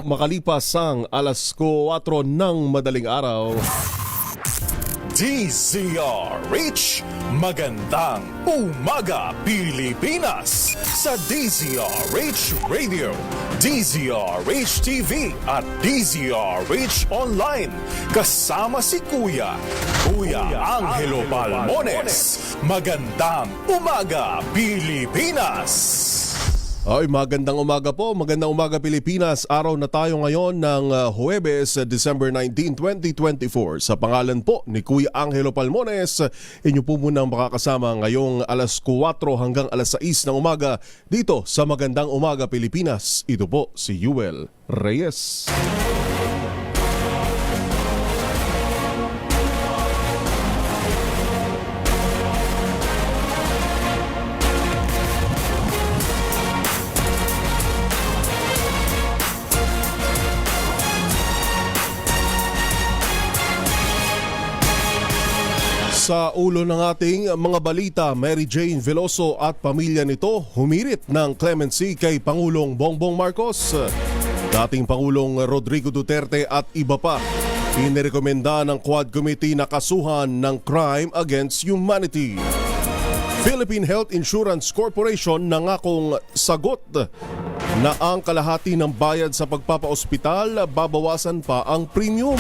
makalipas ang alas 4 ng madaling araw. DZRH, magandang umaga Pilipinas sa DZRH Radio, DZRH TV at DZRH Online. Kasama si Kuya Angelo Palmones. Magandang umaga Pilipinas! Ay, magandang umaga po, magandang umaga Pilipinas. Araw na tayo ngayon ng Huwebes, December 19, 2024. Sa pangalan po ni Kuya Angelo Palmones, inyo po munang makakasama ngayong alas 4 hanggang alas 6 ng umaga dito sa Magandang Umaga Pilipinas. Ito po si Yuel Reyes. Sa ulo ng ating mga balita, Mary Jane Veloso at pamilya nito humirit ng clemency kay Pangulong Bongbong Marcos. Dating Pangulong Rodrigo Duterte at iba pa, inirekomenda ng Quad Committee na kasuhan ng crime against humanity. Philippine Health Insurance Corporation nangakong sagot na ang kalahati ng bayad sa pagpapaospital, babawasan pa ang premium.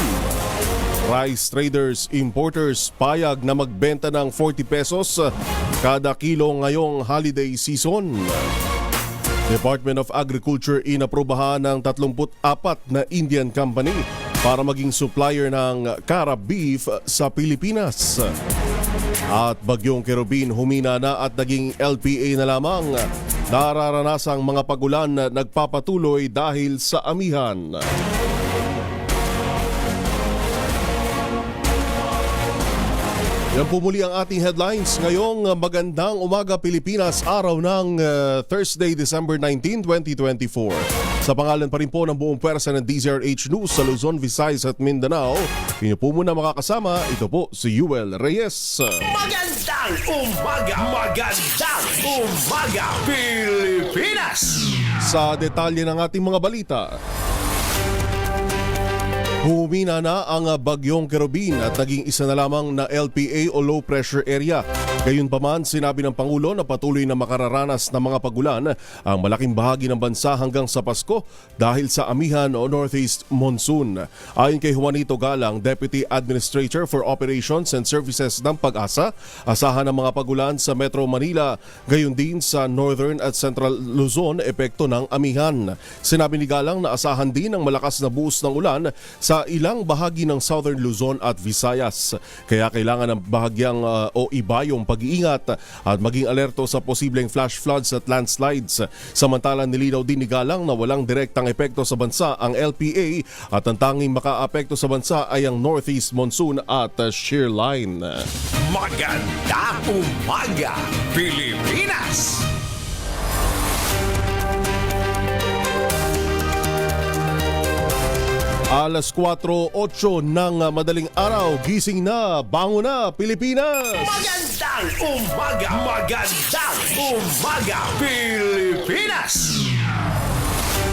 Rice traders, importers payag na magbenta ng 40 pesos kada kilo ngayong holiday season. Department of Agriculture inaprubahan ng 34 na Indian company para maging supplier ng Cara beef sa Pilipinas. At bagyong Kerubin humina na at naging LPA na lamang. Nararanasang mga pagulan na nagpapatuloy dahil sa amihan. Yan po muli ang ating headlines ngayong Magandang Umaga Pilipinas, araw ng Thursday, December 19, 2024. Sa pangalan pa rin po ng buong pwersa ng DZRH News sa Luzon, Visayas at Mindanao, inyo po muna makakasama, ito po si Yuel Reyes. Magandang umaga Pilipinas! Sa detalye ng ating mga balita, humina na ang bagyong Kerubin at naging isa na lamang na LPA o low pressure area. Gayunpaman, sinabi ng Pangulo na patuloy na makararanas ng mga pagulan ang malaking bahagi ng bansa hanggang sa Pasko dahil sa amihan o Northeast Monsoon. Ayon kay Juanito Galang, Deputy Administrator for Operations and Services ng Pag-asa, asahan ng mga pagulan sa Metro Manila, gayon din sa Northern at Central Luzon epekto ng amihan. Sinabi ni Galang na asahan din ang malakas na buhos ng ulan sa ilang bahagi ng Southern Luzon at Visayas. Kaya kailangan ng bahagyang o ibayong pag-iingat at maging alerto sa posibleng flash floods at landslides. Samantalang nilinaw din ni Galang na walang direktang epekto sa bansa ang LPA at ang tanging makaapekto sa bansa ay ang Northeast Monsoon at shear line. Magandang umaga Pilipinas! Alas 4:08 ng madaling araw, gising na, bango na Pilipinas! Magandang umaga Pilipinas!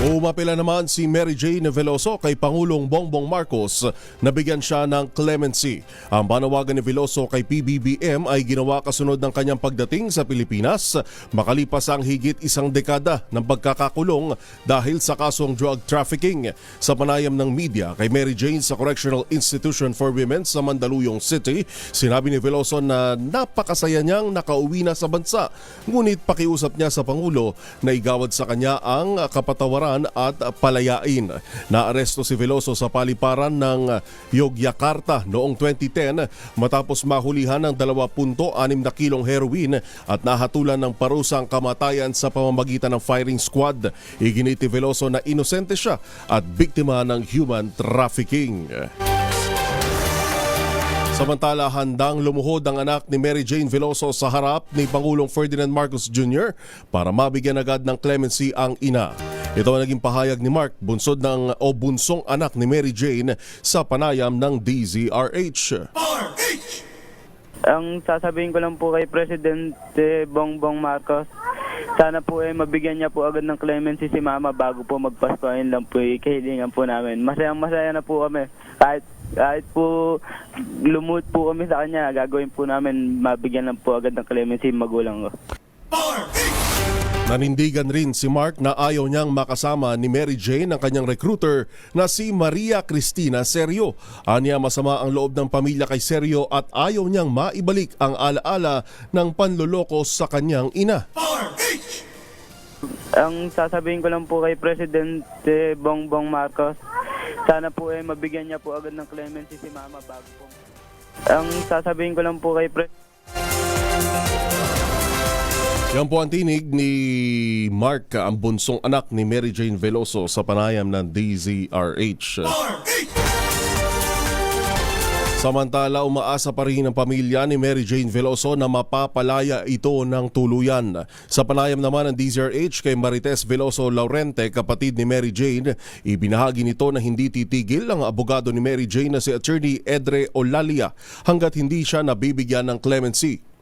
Umapela naman si Mary Jane Veloso kay Pangulong Bongbong Marcos na bigyan siya ng clemency. Ang panawagan ni Veloso kay PBBM ay ginawa kasunod ng kanyang pagdating sa Pilipinas makalipas ang higit isang dekada ng pagkakakulong dahil sa kasong drug trafficking. Sa panayam ng media kay Mary Jane sa Correctional Institution for Women sa Mandaluyong City, sinabi ni Veloso na napakasaya niyang nakauwi na sa bansa. Ngunit pakiusap niya sa Pangulo na igawad sa kanya ang kapatawaran at palayain. Naaresto si Veloso sa paliparan ng Yogyakarta noong 2010 matapos mahulihan ng 2.6 na kilong heroin at nahatulan ng parusang kamatayan sa pamamagitan ng firing squad. Iginit ni Veloso na inosente siya at biktima ng human trafficking. Samantala, handang lumuhod ang anak ni Mary Jane Veloso sa harap ni Pangulong Ferdinand Marcos Jr. para mabigyan agad ng clemency ang ina. Ito ang naging pahayag ni Mark, bunsong anak ni Mary Jane sa panayam ng DZRH. Ang sasabihin ko lang po kay Presidente Bongbong Marcos, Sana po mabigyan niya po agad ng clemency si mama bago po magpasko. Ayun lang po kahilingan po namin. Masaya na po kami. Kahit po lumut po kami sa kanya, gagawin po namin mabigyan lang po agad ng clemency yung magulang ko. Nanindigan rin si Mark na ayaw niyang makasama ni Mary Jane ang kanyang recruiter na si Maria Cristina Serio. Aniya masama ang loob ng pamilya kay Serio at ayaw niyang maibalik ang alaala ng panloloko sa kanyang ina. Ang sasabihin ko lang po kay Presidente Bongbong Marcos, sana po mabigyan niya po agad ng clemency si mama bago po. Ang sasabihin ko lang po kay Yan po ang tinig ni Mark, ang bunsong anak ni Mary Jane Veloso sa panayam ng DZRH. Samantala, umaasa pa rin ang pamilya ni Mary Jane Veloso na mapapalaya ito ng tuluyan. Sa panayam naman ng DZRH kay Marites Veloso Laurente, kapatid ni Mary Jane, ibinahagi nito na hindi titigil ang abogado ni Mary Jane na si Attorney Edre Olalia hanggat hindi siya nabibigyan ng clemency.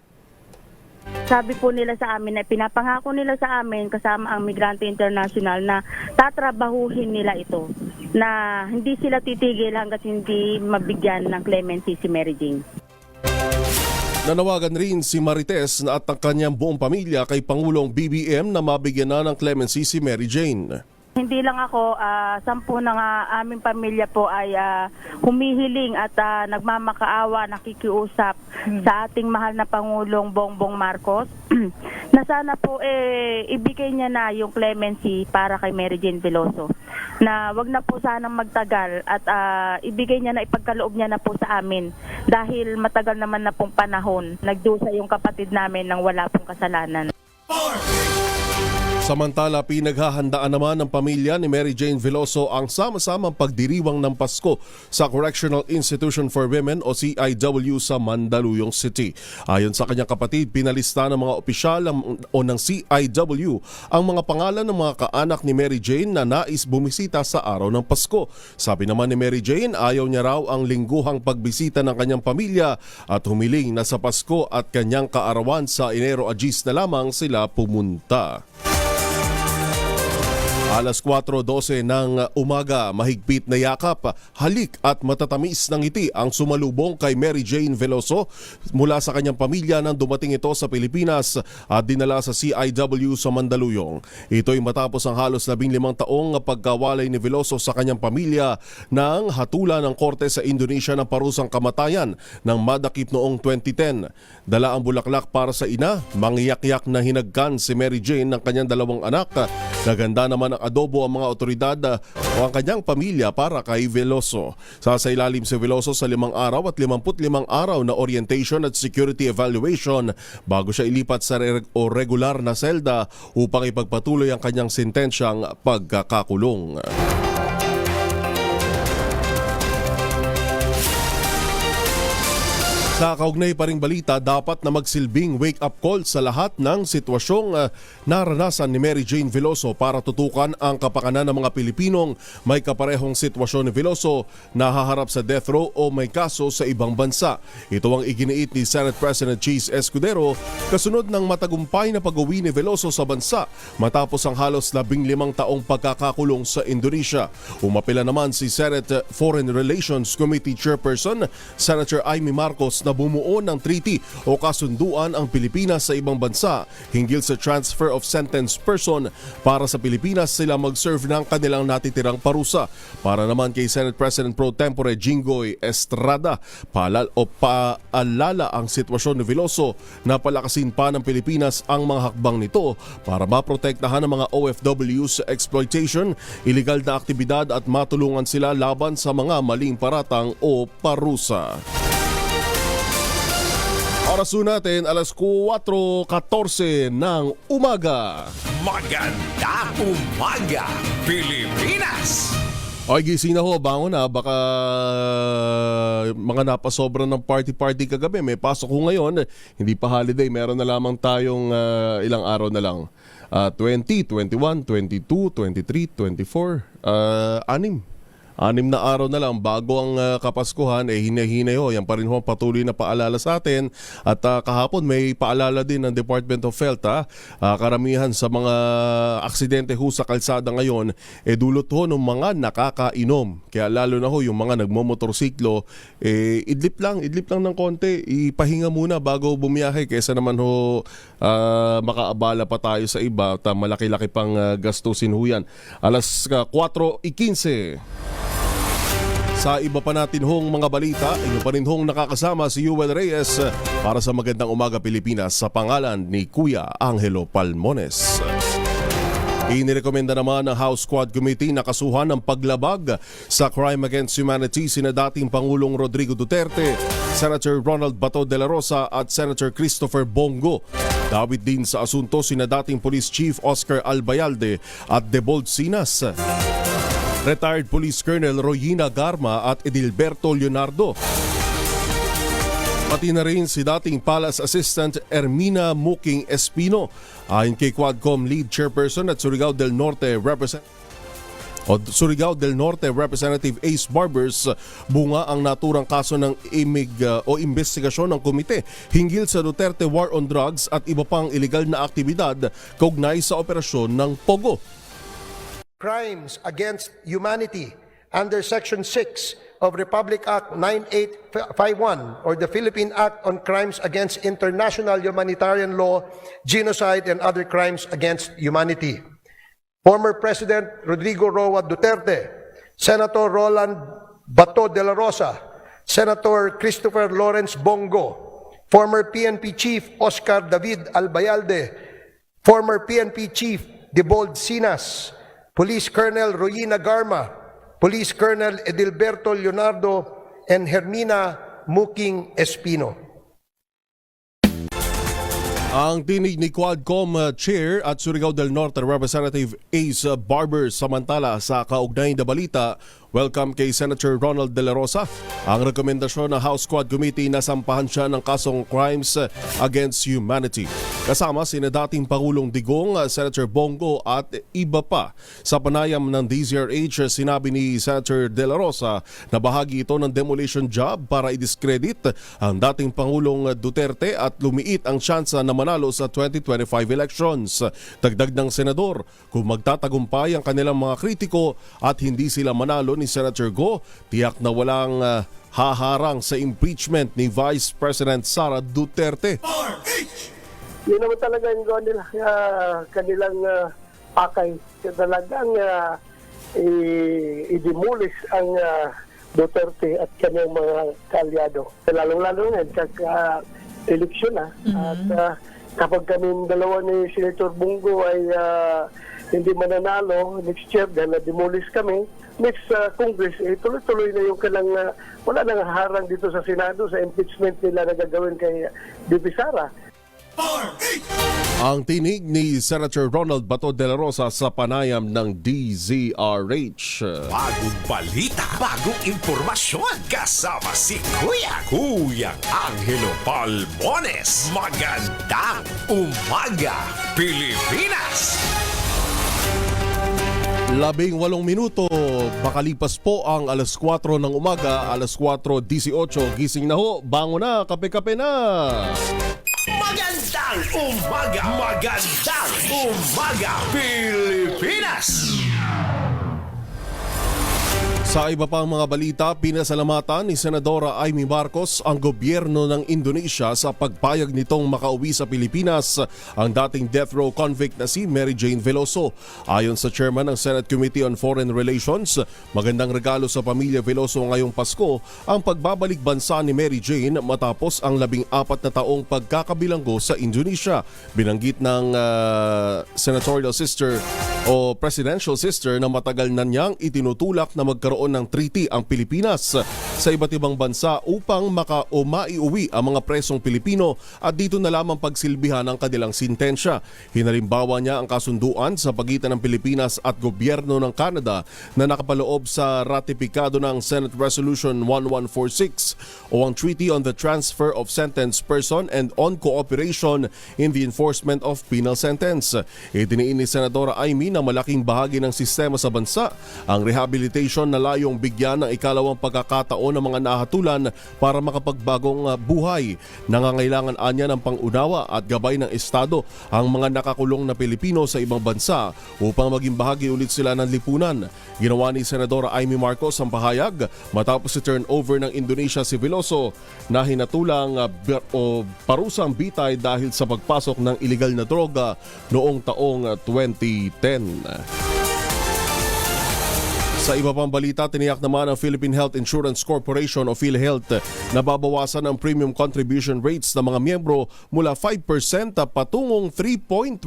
Sabi po nila sa amin na pinapangako nila sa amin kasama ang Migrante International na tatrabahuhin nila ito, na hindi sila titigil hanggat hindi mabigyan ng clemency si Mary Jane. Nanawagan rin si Marites at ang kanyang buong pamilya kay Pangulong BBM na mabigyan na ng clemency si Mary Jane. Hindi lang ako, 10 ng aming pamilya po ay humihiling at nagmamakaawa, nakikiusap sa ating mahal na Pangulong Bongbong Marcos na sana po ibigay niya na yung clemency para kay Mary Jane Veloso. Na wag na po sanang magtagal at ibigay niya na, ipagkaloob niya na po sa amin dahil matagal naman na pong panahon nagdusa yung kapatid namin nang wala pong kasalanan. Samantala, pinaghahandaan naman ng pamilya ni Mary Jane Veloso ang sama-samang pagdiriwang ng Pasko sa Correctional Institution for Women o CIW sa Mandaluyong City. Ayon sa kanyang kapatid, pinalista ng mga opisyal o ng CIW ang mga pangalan ng mga kaanak ni Mary Jane na nais bumisita sa araw ng Pasko. Sabi naman ni Mary Jane, ayaw niya raw ang lingguhang pagbisita ng kanyang pamilya at humiling na sa Pasko at kanyang kaarawan sa Enero Agis na lamang sila pumunta. Alas 4:12 ng umaga, mahigpit na yakap, halik at matatamis ng ngiti ang sumalubong kay Mary Jane Veloso mula sa kanyang pamilya nang dumating ito sa Pilipinas at dinala sa CIW sa Mandaluyong. Ito'y matapos ang halos 15 taong pagkawalay ni Veloso sa kanyang pamilya nang hatula ng korte sa Indonesia ng parusang kamatayan ng madakip noong 2010. Dala ang bulaklak para sa ina, mangyak-yak na hinagkan si Mary Jane ng kanyang 2 anak. Naganda naman ang adobo ang mga otoridad o ang kanyang pamilya para kay Veloso. Sasailalim si Veloso sa 5 araw at 55 araw na orientation at security evaluation bago siya ilipat sa regular na selda upang ipagpatuloy ang kanyang sentensyang pagkakakulong. Sa kaugnay pa ring balita, dapat na magsilbing wake-up call sa lahat ng sitwasyong naranasan ni Mary Jane Veloso para tutukan ang kapakanan ng mga Pilipinong may kaparehong sitwasyon ni Veloso na haharap sa death row o may kaso sa ibang bansa. Ito ang iginiit ni Senate President Cheese Escudero kasunod ng matagumpay na pag-uwi ni Veloso sa bansa matapos ang halos 15 taong pagkakakulong sa Indonesia. Umapila naman si Senate Foreign Relations Committee Chairperson Senator Amy Marcos na bumuo ng treaty o kasunduan ang Pilipinas sa ibang bansa hinggil sa transfer of sentenced person para sa Pilipinas sila mag-serve ng kanilang natitirang parusa. Para naman kay Senate President Pro Tempore Jinggoy Estrada, paalala ang sitwasyon ni Veloso na palakasin pa ng Pilipinas ang mga hakbang nito para maprotektahan ang mga OFW sa exploitation, illegal na aktibidad at matulungan sila laban sa mga maling paratang o parusa. Oras natin, alas 4:14 ng umaga. Magandang umaga, Pilipinas! Ay, gising na ho, bangon na. Baka mga napasobra ng party kagabi. May pasok ko ngayon. Hindi pa holiday. Meron na lamang tayong ilang araw na lang. 20, 21, 22, 23, 24, 6. 6 na araw na lang bago ang Kapaskuhan, hinahinay ho. Yan pa rin ho ang patuloy na paalala sa atin. At kahapon may paalala din ng Department of Health. Karamihan sa mga aksidente ho sa kalsada ngayon, dulot ho ng mga nakakainom. Kaya lalo na ho yung mga nagmomotorsiklo, idlip lang ng konti. Ipahinga muna bago bumiyahe kaysa naman ho makaabala pa tayo sa iba at malaki-laki pang gastusin ho yan. Alas 4:15. Sa iba pa natin hong mga balita, inyo pa rin hong nakakasama si Yuel Reyes para sa Magandang Umaga Pilipinas sa pangalan ni Kuya Angelo Palmones. Inirekomenda naman ng House Quad Committee na kasuhan ng paglabag sa crime against humanity sina dating Pangulong Rodrigo Duterte, Senator Ronald Bato de la Rosa at Senator Christopher Bongo. Dawit din sa asunto sina dating Police Chief Oscar Albayalde at Debold Sinas, Retired Police Colonel Royina Garma at Edilberto Leonardo. Pati na rin si dating Palace Assistant Ermina Muking Espino. Ayon kay Quadcom Lead Chairperson at Surigao del Norte Representative Ace Barbers, bunga ang naturang kaso ng investigasyon ng komite hinggil sa Duterte War on Drugs at iba pang illegal na aktibidad kaugnay sa operasyon ng Pogo. Crimes against humanity under Section 6 of Republic Act 9851 or the Philippine Act on Crimes Against International Humanitarian Law, Genocide and Other Crimes Against Humanity. Former President Rodrigo Roa Duterte, Senator Roland Bato de la Rosa, Senator Christopher Lawrence Bongo, former PNP Chief Oscar David Albayalde, former PNP Chief Debold Sinas, Police Colonel Royina Garma, Police Colonel Edilberto Leonardo, and Hermina Muking Espino. Ang tinig ni Quadcom Chair at Surigao del Norte Representative Ace Barbers. Samantala sa kaugnay na balita, welcome kay Senator Ronald de la Rosa. Ang rekomendasyon ng House Quad Committee na sampahan siya ng kasong crimes against humanity. Kasama sina dating Pangulong Digong, Senator Bongo at iba pa. Sa panayam ng DZRH, sinabi ni Senator de la Rosa na bahagi ito ng demolition job para i-discredit ang dating Pangulong Duterte at lumiit ang tsansa na manalo sa 2025 elections. Dagdag ng senador, kung magtatagumpay ang kanilang mga kritiko at hindi sila manalo ni Senator Go, tiyak na walang haharang sa impeachment ni Vice President Sara Duterte. Yun naman talaga yung gawin nila, kanilang pakay. Talagang i-demolish ang Duterte at kanyang mga kaalyado. Lalong-lalo na eleksyon na. At kapag kami dalawa ni Senator Bongo ay hindi mananalo next year dahil na-demolish kami, next Congress, tuloy-tuloy na yung kanilang wala nang harang dito sa Senado sa impeachment nila na gagawin kay VP Sara. Ang tinig ni Senator Ronald Bato de la Rosa sa panayam ng DZRH. Bagong balita, bagong impormasyon. Kasama si Kuya Angelo Palmones. Magandang Umaga, Pilipinas! 18 minuto, makalipas po ang alas 4 ng umaga, alas 4:18. Gising na ho, bango na, kape-kape na! Magandang Umaga, Pilipinas! Sa iba pang mga balita, pinasalamatan ni Senadora Amy Marcos ang gobyerno ng Indonesia sa pagpayag nitong makauwi sa Pilipinas ang dating death row convict na si Mary Jane Veloso. Ayon sa chairman ng Senate Committee on Foreign Relations, magandang regalo sa pamilya Veloso ngayong Pasko ang pagbabalik bansa ni Mary Jane matapos ang 14 na taong pagkakabilanggo sa Indonesia. Binanggit ng senatorial sister o presidential sister na matagal na niyang itinutulak na magkaroon ng treaty ang Pilipinas sa iba't ibang bansa upang maiuwi ang mga presong Pilipino at dito na lamang pagsilbihan ang kanilang sintensya. Hinalimbawa niya ang kasunduan sa pagitan ng Pilipinas at gobyerno ng Canada na nakapaloob sa ratipikado ng Senate Resolution 1146 o ang Treaty on the Transfer of Sentenced Person and on Cooperation in the Enforcement of Penal Sentence. Idiniin ni Senadora Amy na malaking bahagi ng sistema sa bansa ang rehabilitation na nangangayong bigyan ng ikalawang pagkakataon ng mga nahatulan para makapagbagong buhay. Nangangailangan anya ng pangunawa at gabay ng Estado ang mga nakakulong na Pilipino sa ibang bansa upang maging bahagi ulit sila ng lipunan. Ginawa ni Senadora Amy Marcos ang pahayag matapos i-turnover ng Indonesia si Veloso na hinatulang parusang bitay dahil sa pagpasok ng illegal na droga noong taong 2010. Sa iba pang balita, tiniyak naman ng Philippine Health Insurance Corporation o PhilHealth na babawasan ang premium contribution rates ng mga miyembro mula 5% patungong 3.25%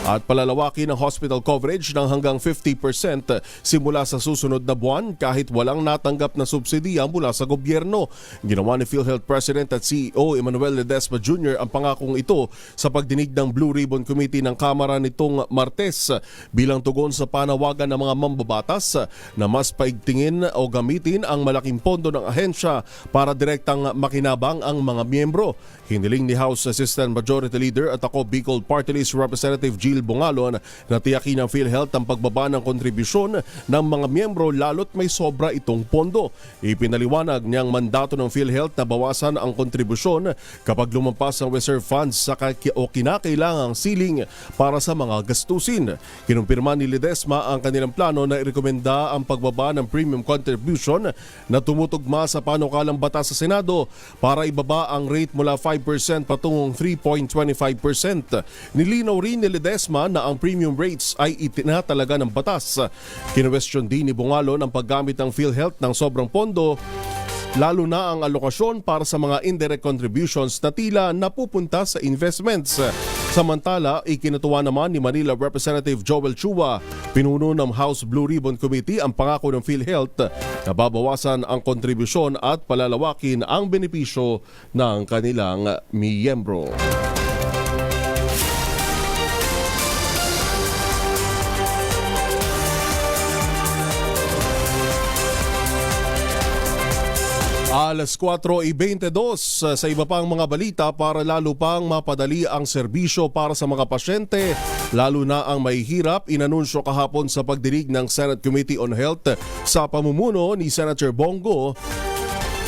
at palalawakin ang hospital coverage ng hanggang 50% simula sa susunod na buwan kahit walang natanggap na subsidiya mula sa gobyerno. Ginawa ni PhilHealth President at CEO Emmanuel Ledesma Jr. ang pangakong ito sa pagdinig ng Blue Ribbon Committee ng Kamara nitong Martes bilang tugon sa panawagan ng mga mambabatas na mas paigtingin o gamitin ang malaking pondo ng ahensya para direktang makinabang ang mga miyembro. Hiniling ni House Assistant Majority Leader at ako Bicol Party List Representative Jill Bungalon na tiyakin ng PhilHealth ang pagbaba ng kontribusyon ng mga miyembro lalo't may sobra itong pondo. Ipinaliwanag niyang mandato ng PhilHealth na bawasan ang kontribusyon kapag lumampas ang reserve funds o kinakailangang siling para sa mga gastusin. Kinumpirma ni Ledesma ang kanilang plano na irekomenda ang pagbaba ng premium contribution na tumutugma sa panukalang batas sa Senado para ibaba ang rate mula 5% patungong 3.25%. Nilinaw rin ni Ledesma na ang premium rates ay itinatalaga ng batas. Kinwestiyon din ni Bungalon ang paggamit ng PhilHealth ng sobrang pondo lalo na ang alokasyon para sa mga indirect contributions na tila napupunta sa investments. Samantala, ikinatuwa naman ni Manila Representative Joel Chua, pinuno ng House Blue Ribbon Committee ang pangako ng PhilHealth na babawasan ang kontribusyon at palalawakin ang benepisyo ng kanilang miyembro. 4:22 sa iba pang mga balita para lalo pang mapadali ang serbisyo para sa mga pasyente, lalo na ang mahihirap. Inanunsyo kahapon sa pagdinig ng Senate Committee on Health sa pamumuno ni Senator Bongo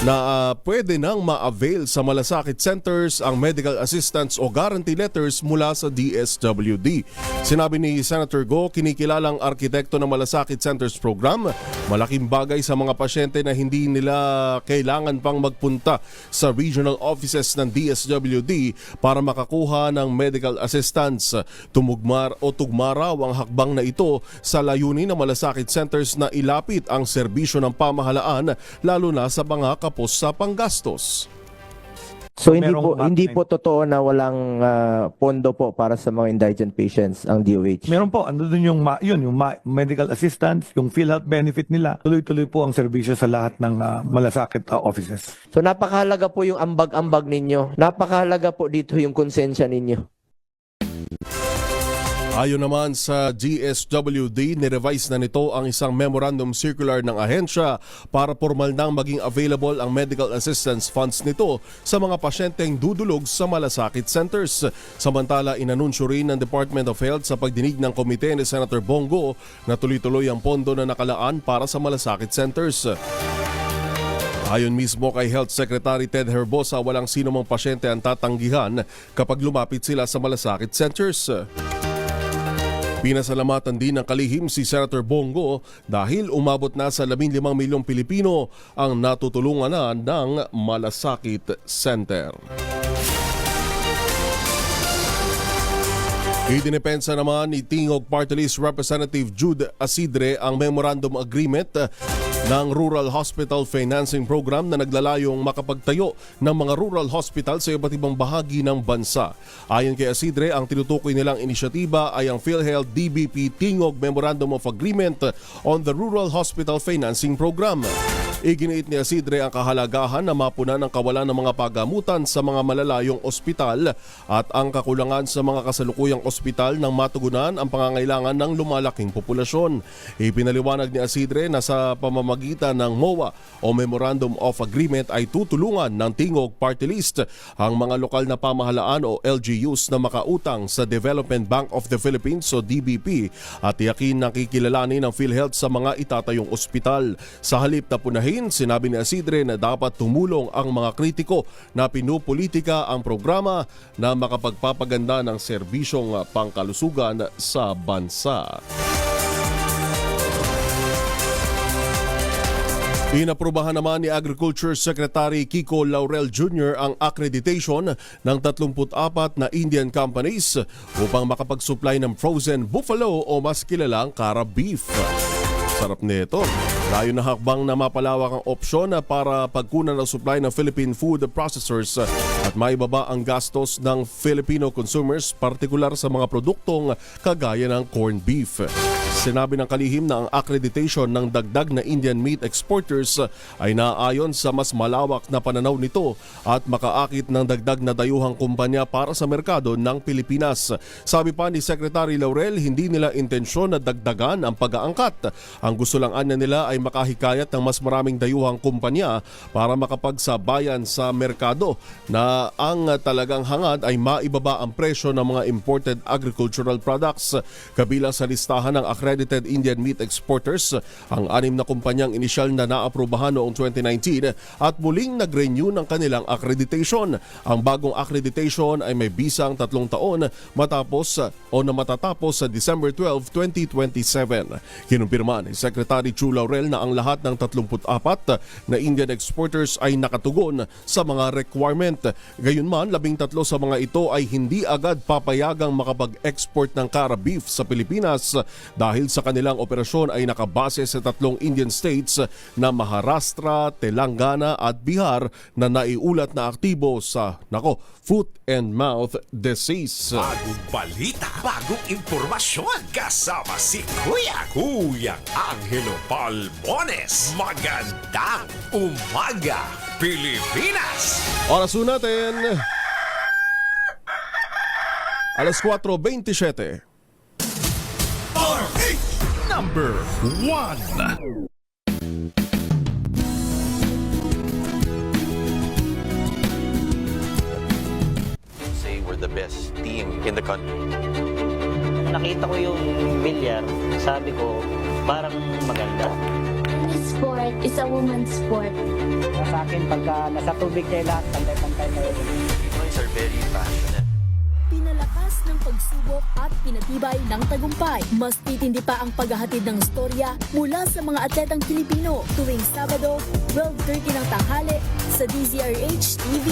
na pwede nang ma-avail sa malasakit centers ang medical assistance o guarantee letters mula sa DSWD. Sinabi ni Senator Go, kinikilalang arkitekto ng malasakit centers program, malaking bagay sa mga pasyente na hindi nila kailangan pang magpunta sa regional offices ng DSWD para makakuha ng medical assistance. Tugma raw ang hakbang na ito sa layunin ng malasakit centers na ilapit ang serbisyo ng pamahalaan lalo na sa mga kapos sa panggastos. So hindi po totoo na walang pondo po para sa mga indigent patients ang DOH. Meron po, ano dun yung medical assistance, yung PhilHealth benefit nila. Tuloy-tuloy po ang serbisyo sa lahat ng malasakit offices. So napakahalaga po yung ambag-ambag ninyo. Napakahalaga po dito yung konsensya ninyo. Ayon naman sa DSWD, nirevise na nito ang isang memorandum circular ng ahensya para formal nang maging available ang medical assistance funds nito sa mga pasyenteng dudulog sa malasakit centers. Samantala, inanunsyo rin ng Department of Health sa pagdinig ng komite ni Senator Bongo na tuloy-tuloy ang pondo na nakalaan para sa malasakit centers. Ayon mismo kay Health Secretary Ted Herbosa, walang sinumang pasyente ang tatanggihan kapag lumapit sila sa malasakit centers. Pinasalamatan din ng kalihim si Senator Bongo dahil umabot na sa 15 milyong Pilipino ang natutulungan na ng Malasakit Center. Idinepensa naman ni Tingog Party List Representative Jude Asidre ang Memorandum Agreement ng Rural Hospital Financing Program na naglalayong makapagtayo ng mga rural hospital sa iba't ibang bahagi ng bansa. Ayon kay Asidre, ang tinutukoy nilang inisyatiba ay ang PhilHealth DBP Tingog Memorandum of Agreement on the Rural Hospital Financing Program. Iginiit ni Isidre ang kahalagahan na mapunan ang kawalan ng mga pagamutan sa mga malalayong ospital at ang kakulangan sa mga kasalukuyang ospital nang matugunan ang pangangailangan ng lumalaking populasyon. Ipinaliwanag ni Isidre na sa pamamagitan ng MOA o Memorandum of Agreement ay tutulungan ng Tingog Party List ang mga lokal na pamahalaan o LGUs na makautang sa Development Bank of the Philippines o DBP at tiyakin na kikilalanin ng PhilHealth sa mga itatayong ospital. Sa halip na punahin, sinabi ni Isidre na dapat tumulong ang mga kritiko na pinupolitika ang programa na makapagpapaganda ng serbisyong pangkalusugan sa bansa. Inaprubahan naman ni Agriculture Secretary Kiko Laurel Jr. ang accreditation ng 34 na Indian companies upang makapag-supply ng frozen buffalo o mas kilalang Cara beef. Sarap nito. Layo na hakbang na mapalawak ang opsyon para pagkunan ng supply ng Philippine food processors at maibaba ang gastos ng Filipino consumers, partikular sa mga produktong kagaya ng corned beef. Sinabi ng kalihim na ang accreditation ng dagdag na Indian meat exporters ay naaayon sa mas malawak na pananaw nito at makaakit ng dagdag na dayuhang kumpanya para sa merkado ng Pilipinas. Sabi pa ni Secretary Laurel, hindi nila intensyon na dagdagan ang pag-aangkat. Ang gusto lang anya nila ay makahikayat ng mas maraming dayuhang kumpanya para makapagsabayan sa merkado na ang talagang hangad ay maibaba ang presyo ng mga imported agricultural products. Kabilang sa listahan ng accredited Indian meat exporters ang 6 na kumpanyang inisyal na naaprubahan noong 2019 at muling nag-renew ng kanilang accreditation. Ang bagong accreditation ay may bisang 3 taon matatapos sa December 12, 2027. Kinumpirma ni Secretary Chu Laurel na ang lahat ng 34 na Indian exporters ay nakatugon sa mga requirement. Gayunman, 13 sa mga ito ay hindi agad papayagang makapag-export ng Cara beef sa Pilipinas dahil sa kanilang operasyon ay nakabase sa 3 Indian states na Maharashtra, Telangana at Bihar na naiulat na aktibo sa foot and mouth disease. Bagong balita, bagong impormasyon, kasama si Kuyang Angelo Palmones. Magandang umaga, Pilipinas! Oras natin, alas 4:27. RH number 1. Say we're the best team in the country. Nakita ko yung bilyar, sabi ko, parang maganda. This sport is a woman's sport. Sa akin, pagka nasa tubig kayo lahat, pantay-pantay na yun. Pinoys are very passionate. Pinalakas ng pagsubok at pinatibay ng tagumpay. Mas titindi pa ang paghahatid ng storya mula sa mga atletang Pilipino tuwing Sabado, 12:30 ng tanghali sa DZRH TV.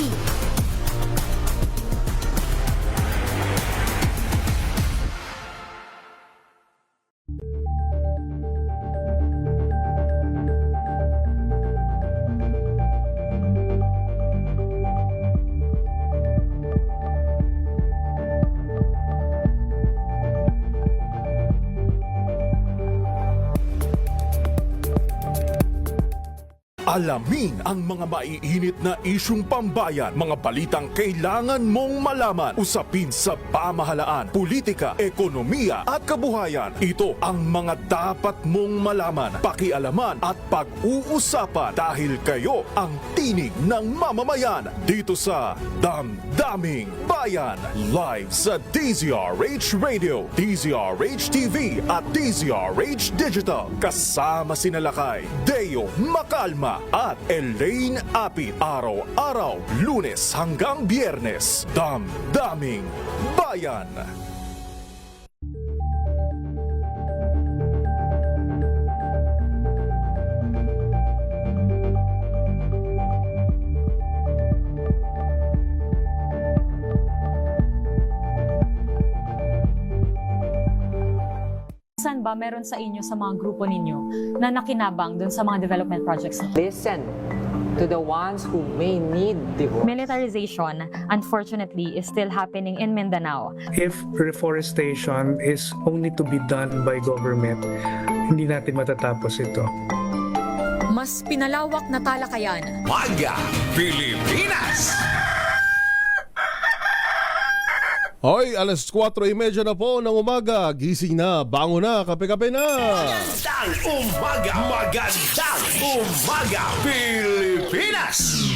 Alamin ang mga maiinit na isyung pambayan, mga balitang kailangan mong malaman, usapin sa pamahalaan, politika, ekonomiya at kabuhayan. Ito ang mga dapat mong malaman, pakialaman at pag-uusapan dahil kayo ang tinig ng mamamayan dito sa Damdaming Bayan. Live sa DZRH Radio, DZRH TV at DZRH Digital. Kasama sinalakay Deo Macalma at Elaine Apit. Araw-araw, Lunes hanggang Biyernes. Damdaming Bayan. Saan ba meron sa inyo sa mga grupo ninyo na nakinabang dun sa mga development projects? Listen to the ones who may need divorce. Militarization, unfortunately, is still happening in Mindanao. If reforestation is only to be done by government, hindi natin matatapos ito. Mas pinalawak na talakayan. Umaga, Pilipinas! Hoy, alas 4:30 na po ng umaga. Gising na, bango na, kape-kape na. Magandang umaga, Pilipinas!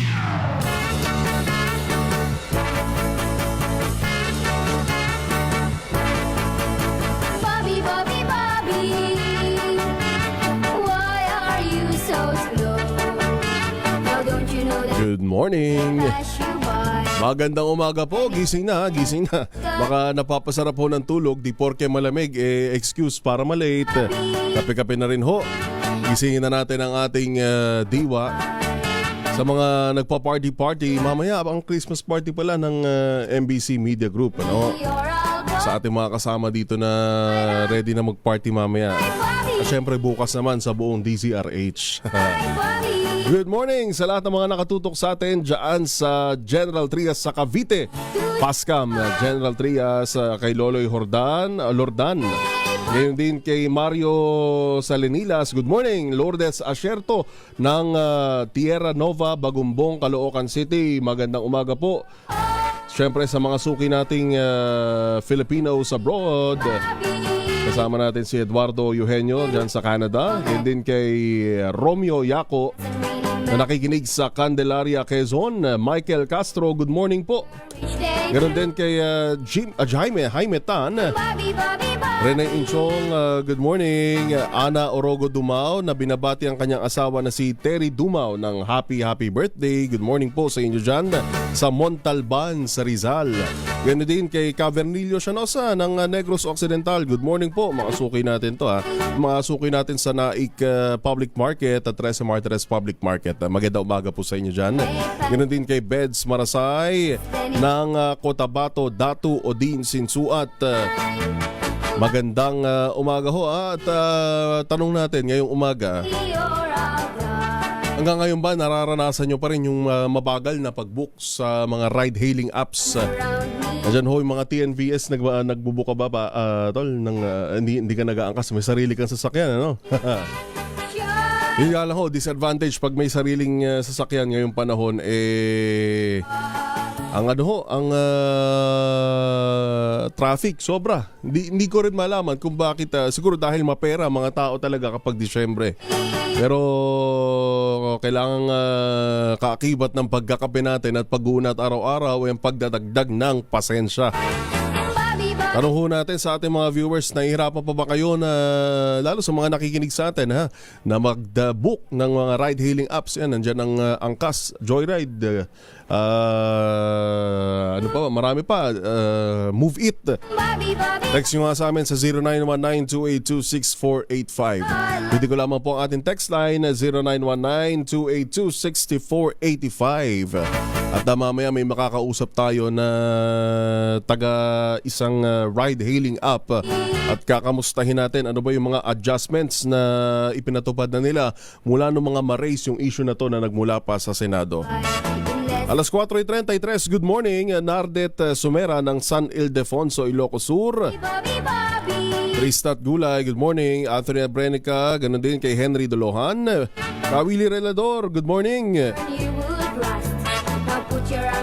Bobby, Bobby, Bobby, why are you so slow? Now don't you know that Good morning. pass you by? Magandang umaga po, gising na, gising na. Baka napapasarap po ng tulog, di porke malamig, excuse para malate. Kape-kape na rin ho. Gisingin na natin ang ating diwa. Sa mga nagpa-party-party, mamaya ang Christmas party pala ng MBC Media Group. Ano? Sa ating mga kasama dito na ready na mag-party mamaya. At syempre bukas naman sa buong DZRH. Good morning sa lahat ng mga nakatutok sa atin dyan sa General Trias sa Cavite. Pascam, General Trias kay Loloy Lordan. Ngayon din kay Mario Salenilas. Good morning. Lourdes Asierto ng Tierra Nova, Bagumbong, Caloocan City. Magandang umaga po. Siyempre sa mga suki nating Filipinos abroad. Kasama natin si Eduardo Eugenio dyan sa Canada. Ngayon din kay Romeo Yaco na nakikinig sa Candelaria, Quezon. Michael Castro, good morning po. Ganon din kay Jaime Tan. Rene Inchong, good morning. Ana Orogo Dumao na binabati ang kanyang asawa na si Terry Dumao ng happy birthday. Good morning po sa inyo dyan sa Montalban sa Rizal. Ganon din kay Cavernillo Sianosa ng Negros Occidental. Good morning po. Mga suki natin to ha. Mga suki natin sa Naik Public Market at Trece Martires Public Market. Magandang umaga po sa inyo dyan. Ganon din kay Beds Marasay ng Cotabato, Datu Odin Sinsuat. Magandang umaga ho at tanong natin ngayong umaga, hanggang ngayon ba nararanasan nyo pa rin yung mabagal na pag-book sa mga ride-hailing apps? Nandiyan ho yung mga TNVS nagbubuka ba tol, hindi ka nag-aangkas, may sarili kang sasakyan, ano? Yun nga lang ho, disadvantage pag may sariling sasakyan ngayong panahon, ang traffic sobra. Hindi ko rin malaman kung bakit. Siguro dahil mapera mga tao talaga kapag Disyembre. Pero kailangan kaakibat ng pagkakape natin at pag-uunat araw-araw yung pagdadagdag ng pasensya. Tanong ho natin sa ating mga viewers, nahihirapan pa ba kayo na, lalo sa mga nakikinig sa atin ha, na mag-book ng mga ride-hailing apps? Yan, nandyan ang Angkas, Joyride, ano pa ba? Marami pa, Move It. Text nyo nga sa amin sa 0919-282-6485. Pwede ko lamang po ang ating text line na 0919-282-6485. At mamaya may makakausap tayo na taga isang ride-hailing app at kakamustahin natin ano ba yung mga adjustments na ipinatupad na nila mula nung mga ma-raise yung issue na to na nagmula pa sa Senado. Alas 4:33, good morning. Nardet Sumera ng San Ildefonso, Ilocos Sur. Tristat Gulay, good morning. Anthony Abrenica, ganun din kay Henry Dolohan. Kawili Relador, good morning.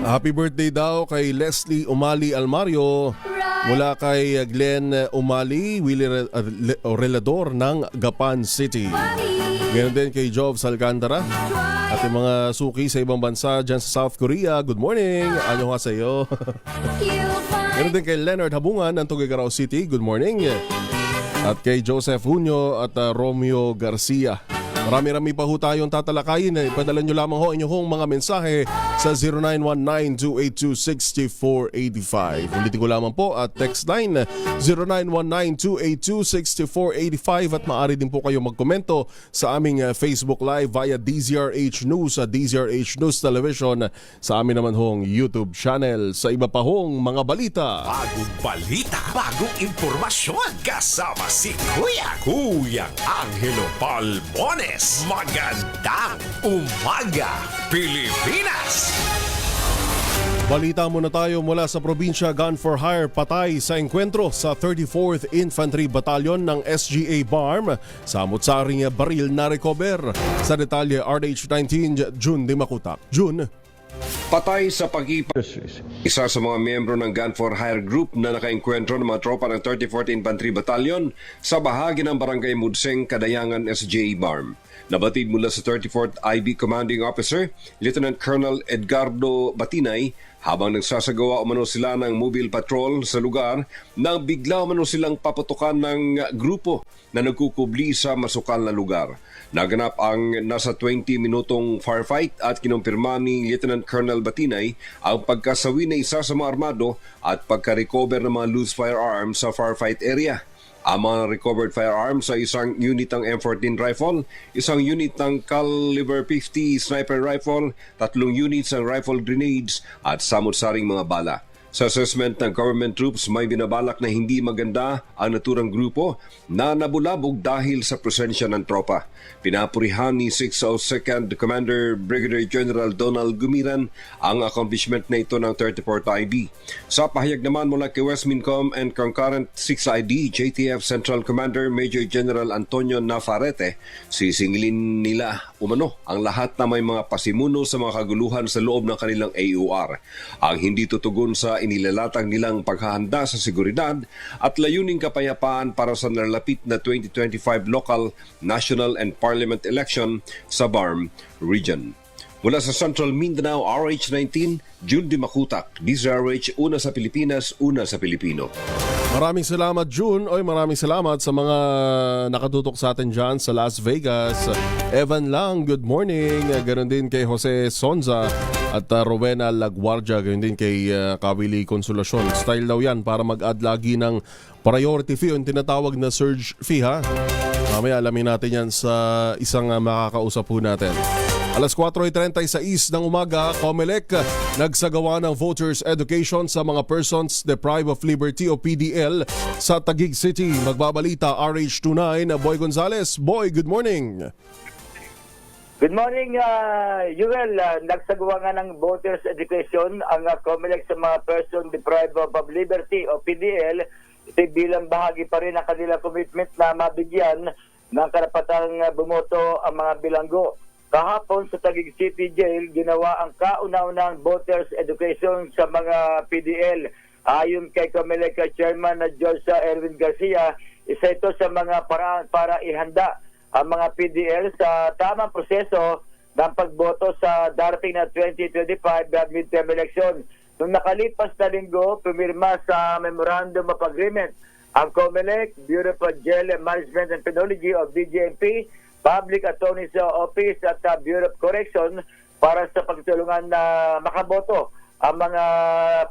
Happy birthday daw kay Leslie Umali Almario mula kay Glenn Umali, Willie Relador ng Gapan City. Ganun din kay Jobs Alcantara at yung mga suki sa ibang bansa dyan sa South Korea. Good morning. Ano nga sa iyo? Ganun din kay Leonard Habungan ng Tuguegarao City. Good morning. At kay Joseph Junio at Romeo Garcia. Marami-rami pa ho tayong tatalakayin. Ipadala nyo lamang ho inyong mga mensahe sa 0919-282-6485. Ulitin ko lamang po at text line 0919-282-6485 at maaari din po kayo magkomento sa aming Facebook Live via DZRH News at DZRH News Television, sa amin naman hong YouTube channel. Sa iba pa hong mga balita, Bagong balita, bagong impormasyon, kasama si Kuya Angelo Palmones. Magandang umaga, Pilipinas! Balita muna tayo mula sa probinsya. Gun for hire patay sa engkwentro sa 34th Infantry Battalion ng SGA BARM. Samot-saring baril na recover. Sa detalye, RH19 June Dimakutak. June. Patay sa isa sa mga miyembro ng Gun for Hire Group na nakaengkwentro ng mga tropa ng 34th Infantry Battalion sa bahagi ng Barangay Mudseng, Kadayangan, SGA BARM. Nabatid mula sa 34th IB Commanding Officer, Lieutenant Colonel Edgardo Batinay, habang nagsasagawa umano sila ng mobile patrol sa lugar nang bigla umano silang paputukan ng grupo na nagkukubli sa masukal na lugar. Naganap ang nasa 20 minutong firefight at kinumpirma ni Lieutenant Colonel Batinay ang pagkasawi ng isa sa mga armado at pagka-recover ng mga loose firearms sa firefight area. Ang mga recovered firearms sa isang unit ng M14 rifle, isang unit ng caliber 50 sniper rifle, 3 units ng rifle grenades at samot-saring mga bala. Sa assessment ng government troops, may binabalak na hindi maganda ang naturang grupo na nabulabog dahil sa presensya ng tropa. Pinapurihan ni 602nd Commander Brigadier General Donald Gumiran ang accomplishment na ito ng 34th IB. Sa pahayag naman mula kay Westmincom and concurrent 6ID JTF Central Commander Major General Antonio Nafarrete, sisingilin nila umano ang lahat na may mga pasimuno sa mga kaguluhan sa loob ng kanilang AUR. Ang hindi tutugon sa inilalatag nilang paghahanda sa seguridad at layuning kapayapaan para sa nalalapit na 2025 local, national and parliament election sa BARM region. Mula sa Central Mindanao, RH19, June Dimakutak, DZRH, una sa Pilipinas, una sa Pilipino. Maraming salamat, June. Maraming salamat sa mga nakatutok sa atin dyan sa Las Vegas. Evan Lang, good morning. Ganon din kay Jose Sonza at Rowena Laguardia. Ganon din kay Kawili Consolacion. Style daw yan para mag-add lagi ng priority fee, yung tinatawag na surge fee, ha? Mamaya alamin natin yan sa isang makakausap po natin. Alas 4:36 ng umaga, COMELEC nagsagawa ng voters education sa mga persons deprived of liberty o PDL sa Taguig City. Magbabalita RH29 Boy Gonzales. Boy, good morning. Good morning, Yuel. Nagsagawa nga ng voters education ang COMELEC sa mga person deprived of liberty o PDL. Ito bilang bahagi pa rin ng kanilang commitment na mabigyan ng karapatang bumoto ang mga bilanggo. Kahapon sa Taguig City Jail, ginawa ang kauna-unang voters education sa mga PDL. Ayon kay COMELEC Chairman na George Erwin Garcia, isa ito sa mga paraan para ihanda ang mga PDL sa tamang proseso ng pagboto sa darating na 2025 midterm election. Noong nakalipas na linggo, pumirma sa Memorandum of Agreement ang COMELEC, Bureau of Jail Management and Penology of DJMP, Public Attorney's Office at Bureau of Correction para sa pagtulungan na makaboto ang mga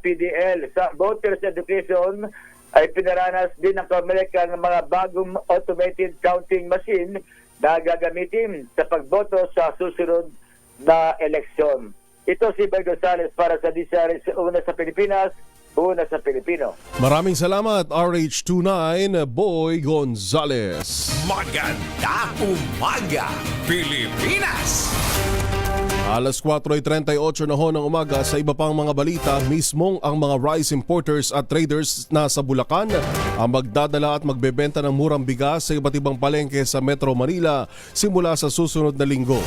PDL. Sa voters education ay pinaranas din ng COMELEC ang mga bagong automated counting machine na gagamitin sa pagboto sa susunod na eleksyon. Ito si Boy Gonzales para sa DZRH, una sa Pilipinas, una sa Pilipino. Maraming salamat, RH29 Boy Gonzales. Maganda umaga, Pilipinas! Alas 4:38 na ho ng umaga. Sa iba pang mga balita, mismong ang mga rice importers at traders na sa Bulacan ang magdadala at magbebenta ng murang bigas sa iba't ibang palengke sa Metro Manila simula sa susunod na linggo.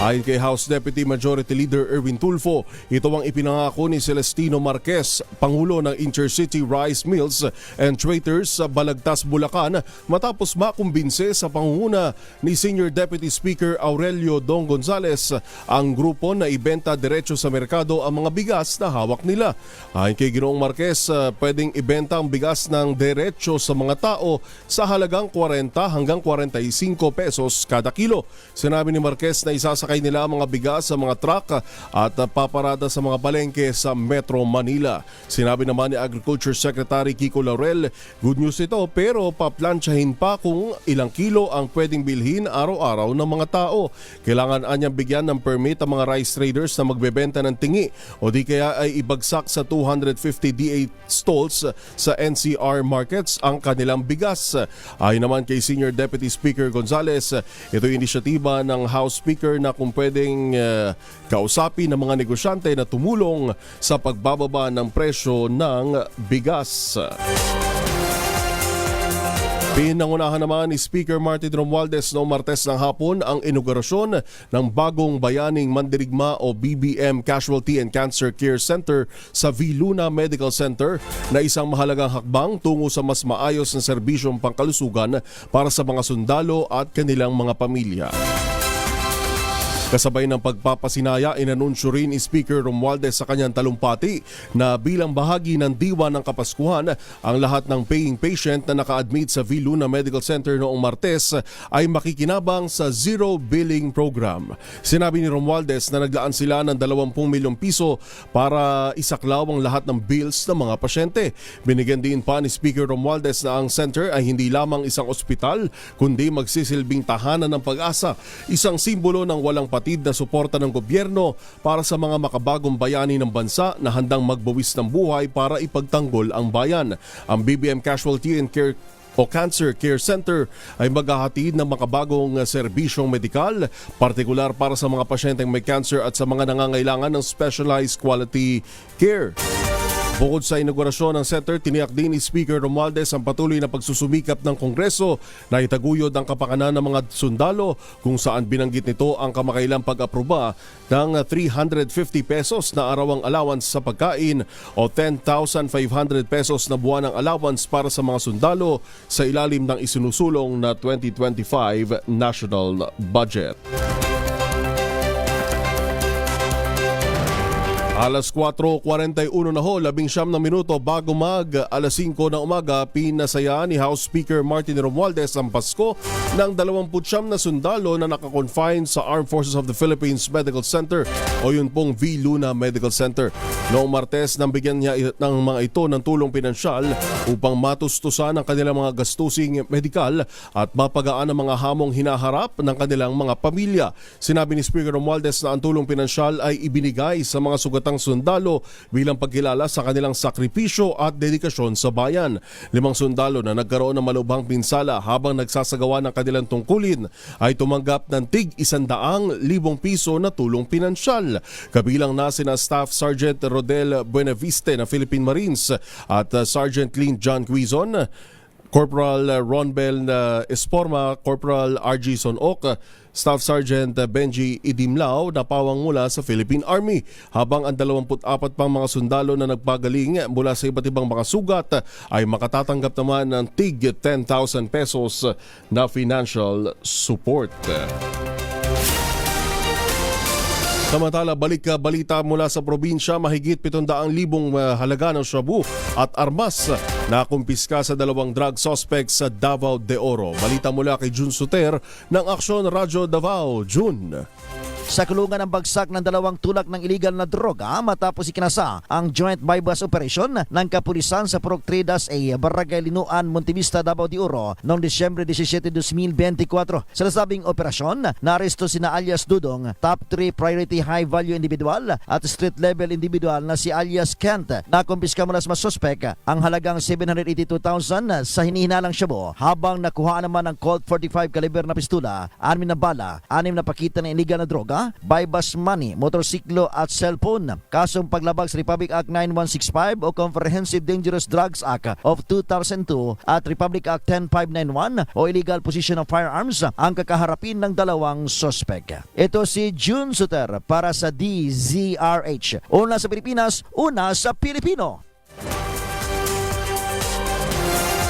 Ayon kay House Deputy Majority Leader Erwin Tulfo, ito ang ipinangako ni Celestino Marquez, Pangulo ng Intercity Rice Mills and Traders sa Balagtas, Bulacan, matapos makumbinse sa pangunguna ni Senior Deputy Speaker Aurelio Dong Gonzales ang grupo na ibenta diretso sa merkado ang mga bigas na hawak nila. Ayon kay Ginoong Marquez, pwedeng ibenta ang bigas ng diretso sa mga tao sa halagang 40 hanggang 45 pesos kada kilo. Sinabi ni Marquez na isasakay nila ang mga bigas sa mga truck at paparada sa mga palengke sa Metro Manila. Sinabi naman ni Agriculture Secretary Kiko Laurel, good news ito pero paplansyahin pa kung ilang kilo ang pwedeng bilhin araw-araw ng mga tao. Kailangan anyang bigyan ng permit ang mga rice traders na magbebenta ng tingi o di kaya ay ibagsak sa 250 D8 stalls sa NCR markets ang kanilang bigas. Ayon naman kay Senior Deputy Speaker Gonzales, ito yung inisyatiba ng House Speaker na kung pwedeng kausapin ng mga negosyante na tumulong sa pagbababa ng presyo ng bigas. Pinangunahan naman ni Speaker Martin Romualdez noong Martes ng hapon ang inaugurasyon ng bagong Bayaning Mandirigma o BBM Casualty and Cancer Care Center sa V. Luna Medical Center na isang mahalagang hakbang tungo sa mas maayos na serbisyong pangkalusugan para sa mga sundalo at kanilang mga pamilya. Kasabay ng pagpapasinaya, inanunsyo rin ni Speaker Romualdez sa kanyang talumpati na bilang bahagi ng diwa ng Kapaskuhan, ang lahat ng paying patient na naka-admit sa V. Luna Medical Center noong Martes ay makikinabang sa Zero Billing Program. Sinabi ni Romualdez na naglaan sila ng 20 milyong piso para isaklaw ang lahat ng bills ng mga pasyente. Binigyan din pa ni Speaker Romualdez na ang center ay hindi lamang isang ospital kundi magsisilbing tahanan ng pag-asa, isang simbolo ng walang patid na suporta ng gobyerno para sa mga makabagong bayani ng bansa na handang magbawis ng buhay para ipagtanggol ang bayan. Ang BBM Casualty and Cancer Care Center ay maghahatid ng makabagong serbisyong medikal, partikular para sa mga pasyenteng may cancer at sa mga nangangailangan ng specialized quality care. Bukod sa inaugurasyon ng center, tiniyak din ni Speaker Romualdez ang patuloy na pagsusumikap ng Kongreso na itaguyod ang kapakanan ng mga sundalo, kung saan binanggit nito ang kamakailang pag-aproba ng 350 pesos na arawang allowance sa pagkain o 10,500 pesos na buwanang allowance para sa mga sundalo sa ilalim ng isinusulong na 2025 national budget. Alas 4:41 na ho, 19 na minuto bago alas 5 na umaga, pinasaya ni House Speaker Martin Romualdez ang Pasko ng 29 na sundalo na nakakonfine sa Armed Forces of the Philippines Medical Center o yun pong V. Luna Medical Center. Noong Martes, nang bigyan niya ng mga ito ng tulong pinansyal upang matustusan ang kanilang mga gastusing medikal at mapagaan ang mga hamong hinaharap ng kanilang mga pamilya. Sinabi ni Speaker Romualdez na ang tulong pinansyal ay ibinigay sa mga sugatang sundalo bilang pagkilala sa kanilang sakripisyo at dedikasyon sa bayan. 5 sundalo na nagkaroon ng malubhang pinsala habang nagsasagawa ng kanilang tungkulin ay tumanggap ng tig 100,000 piso na tulong pinansyal. Kabilang na sina Staff Sergeant Rodel Buenaviste na Philippine Marines at Sergeant Lynn John Quizon, Corporal Ronbel Esporma, Corporal RG Sonok, Staff Sergeant Benji Idimlao na pawang mula sa Philippine Army, habang ang 24 pang mga sundalo na nagpagaling mula sa iba't ibang mga sugat ay makatatanggap naman ng tig 10,000 pesos na financial support. Samantala, balik balita mula sa probinsya, mahigit 700,000 halaga ng shabu at armas na kumpiska sa 2 drug suspects sa Davao de Oro. Balita mula kay Jun Suter ng Aksyon Radyo Davao. Jun. Sa kulungan ng bagsak ng 2 tulak ng illegal na droga matapos ikinasa ang joint bypass operation ng kapulisan sa Purok Tridas Barangay Linuan, Montevista, Davao de Oro noong Disyembre 17, 2024. Sa nasabing operasyon, naaresto sina alias Dudong, top 3 priority high value individual at street level individual na si alias Kent. Nakumpiska mula sa mga suspek ang halagang 782,000 sa hinihinalang shabu, habang nakuha naman ang Colt 45 caliber na pistola, 6 na bala, 6 na pakita ng illegal na droga, bypass money, motorsiklo at cellphone. Kasong paglabag sa Republic Act 9165 o Comprehensive Dangerous Drugs Act of 2002 at Republic Act 10591 o Illegal Possession of Firearms ang kakaharapin ng 2 suspek. Ito si June Suter para sa DZRH. Una sa Pilipinas, una sa Pilipino.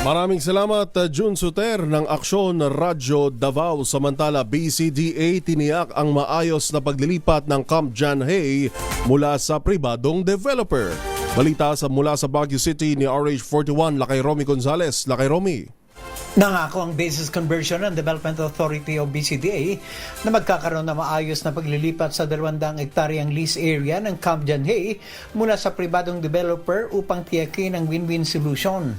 Maraming salamat, Jun Suter ng Aksyon Radyo Davao. Samantala, BCDA tiniyak ang maayos na paglilipat ng Camp John Hay mula sa pribadong developer. Balita mula sa Baguio City ni RH41, Lakay Romy Gonzales. Lakay Romy. Nangako ang Basis Conversion and Development Authority o BCDA na magkakaroon na maayos na paglilipat sa 200 hektaryang lease area ng Camp John Hay mula sa pribadong developer upang tiyakin ang win-win solution.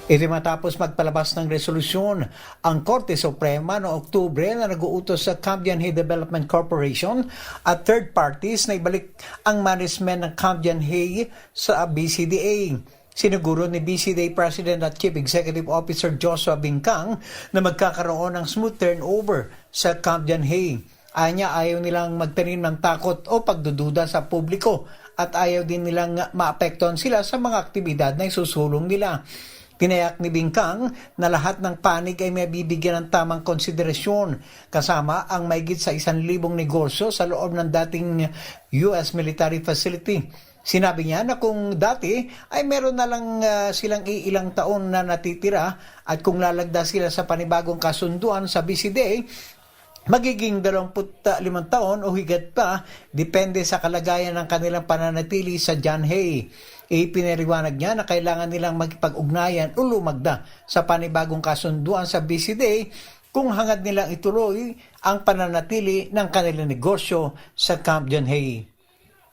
Ito matapos magpalabas ng resolusyon ang Korte Suprema noong Oktubre na nag-uutos sa Camp John Hay Development Corporation at third parties na ibalik ang management ng Camp John Hay sa BCDA. Siniguro ni BCDA President at Chief Executive Officer Joshua Bingkang na magkakaroon ng smooth turnover sa Camp John Hay. Anya, ayaw nilang magtanim ng takot o pagdududa sa publiko at ayaw din nilang maapektuhan sila sa mga aktibidad na isusulong nila. Tinayak ni Bingkang na lahat ng panig ay may bibigyan ng tamang konsiderasyon kasama ang mahigit sa 1,000 negosyo sa loob ng dating US military facility. Sinabi niya na kung dati ay meron na lang silang ilang taon na natitira at kung lalagda sila sa panibagong kasunduan sa BCDA, magiging 25 taon o higit pa depende sa kalagayan ng kanilang pananatili sa John Hay. Ipinaliwanag niya na kailangan nilang magpag-ugnayan o lumagda sa panibagong kasunduan sa BCDA kung hangad nilang ituloy ang pananatili ng kanilang negosyo sa Camp John Hay.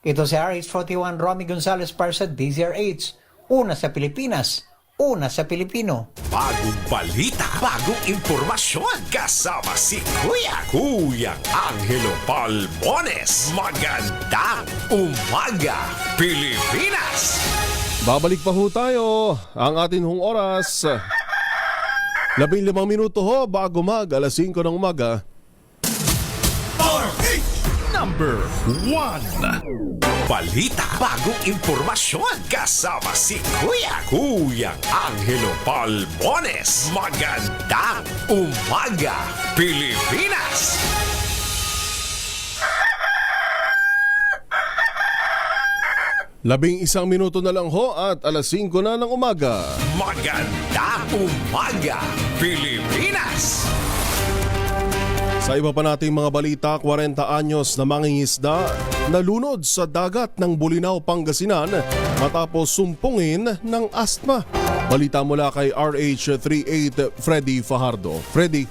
Ito si RH41 Romy Gonzalez para sa DZRH. Una sa Pilipinas, una sa Pilipino. Bagong balita, bagong impormasyon. Kasama si Kuyang Angelo Palmones. Magandang umaga, Pilipinas! Babalik pa ho tayo ang atin hong oras. 15 minuto ho bago alas 5 ng umaga. Number 1. Balita, bagong impormasyon. Kasama si Kuyang Angelo Palmones. Magandang umaga, Pilipinas! Labing isang minuto na lang ho at alas 5 na ng umaga. Magandang umaga, Pilipinas! Sa iba pa nating mga balita, 40 anyos na mangingisda nalunod sa dagat ng Bulinaw, Pangasinan matapos sumpungin ng asthma. Balita mula kay RH38 Freddy Fajardo. Freddy.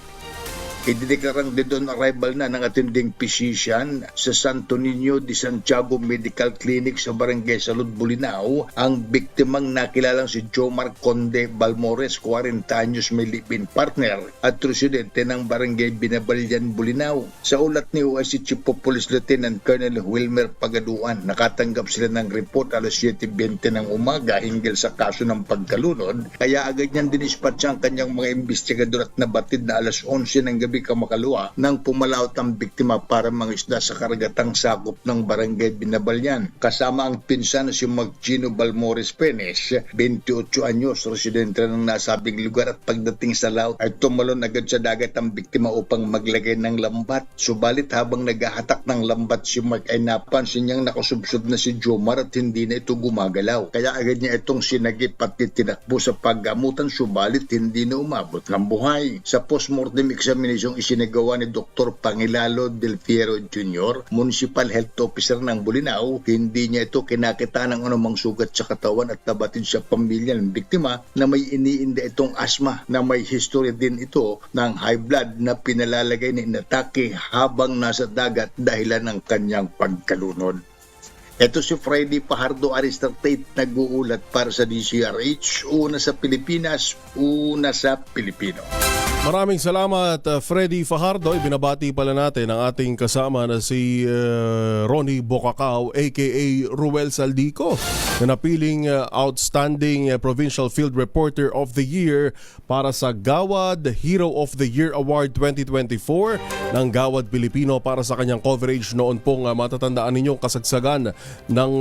Idineklarang dead on arrival na ng attending physician sa Santo Niño de Santiago Medical Clinic sa Barangay Salud, Bulinaw ang biktimang nakilalang si Jomar Conde Balmores, 40 anyos, may live-in partner at residente ng Barangay Binabalyan, Bulinaw. Sa ulat ni OIC Chief of Police Lieutenant Colonel Wilmer Pagaduan, nakatanggap sila ng report alas 7:20 ng umaga hinggil sa kaso ng pagkalunod, kaya agad niyang dinispatch ang kanyang mga investigador at nabatid na alas 11 ng gabi kamakalawa nang pumalaot ang biktima para mangisda sa karagatang sakop ng Barangay Binabalyan. Kasama ang pinsan na si Magino Balmores Penes, 28 anyos, residente ng nasabing lugar, at pagdating sa laot ay tumalon agad sa dagat ang biktima upang maglagay ng lambat. Subalit habang naghahatak ng lambat si Mark ay napansin niyang nakasubsob na si Jomar at hindi na ito gumagalaw. Kaya agad niya itong sinagip at titinakbo sa paggamutan, subalit hindi na umabot ng buhay. Sa postmortem examination yung isinagawa ni Dr. Pangilalo Del Fiero Jr., Municipal Health Officer ng Bulinaw, hindi niya ito kinakita ng anumang sugat sa katawan at nabatid sa pamilya ng biktima na may iniinda itong asthma na may history din ito ng high blood na pinalalagay ni inatake habang nasa dagat dahilan ng kanyang pagkalunod. Ito si Freddy Fajardo, RH38, nag-uulat para sa DZRH, una sa Pilipinas, una sa Pilipino. Maraming salamat, Freddy Fajardo. Ibinabati pala natin ang ating kasama na si Ronnie Bocacao aka Ruel Saldico na napiling Outstanding Provincial Field Reporter of the Year para sa Gawad Hero of the Year Award 2024 ng Gawad Pilipino para sa kanyang coverage noon pong matatandaan ninyong kasagsagan ng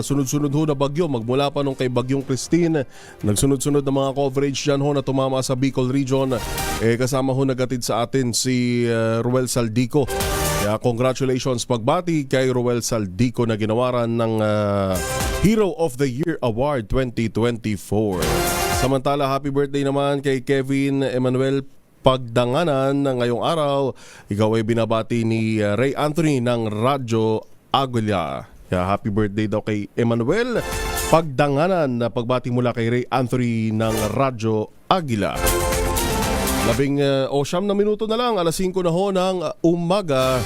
sunod-sunod ho na bagyo. Magmula pa nung kay Bagyong Christine, nagsunod-sunod na mga coverage dyan ho na tumama sa Bicol Region. Kasama ho nagatid sa atin si Ruel Saldico. Kaya congratulations, pagbati kay Ruel Saldico na ginawaran ng Hero of the Year Award 2024. Samantala, happy birthday naman kay Kevin Emmanuel Pagdanganan na ngayong araw. Ikaw ay binabati ni Ray Anthony ng Radyo Aguila. Kaya happy birthday daw kay Emmanuel Pagdanganan na pagbati mula kay Ray Anthony ng Radyo Aguila. 19 na minuto na lang, alas 5 na ho ng umaga.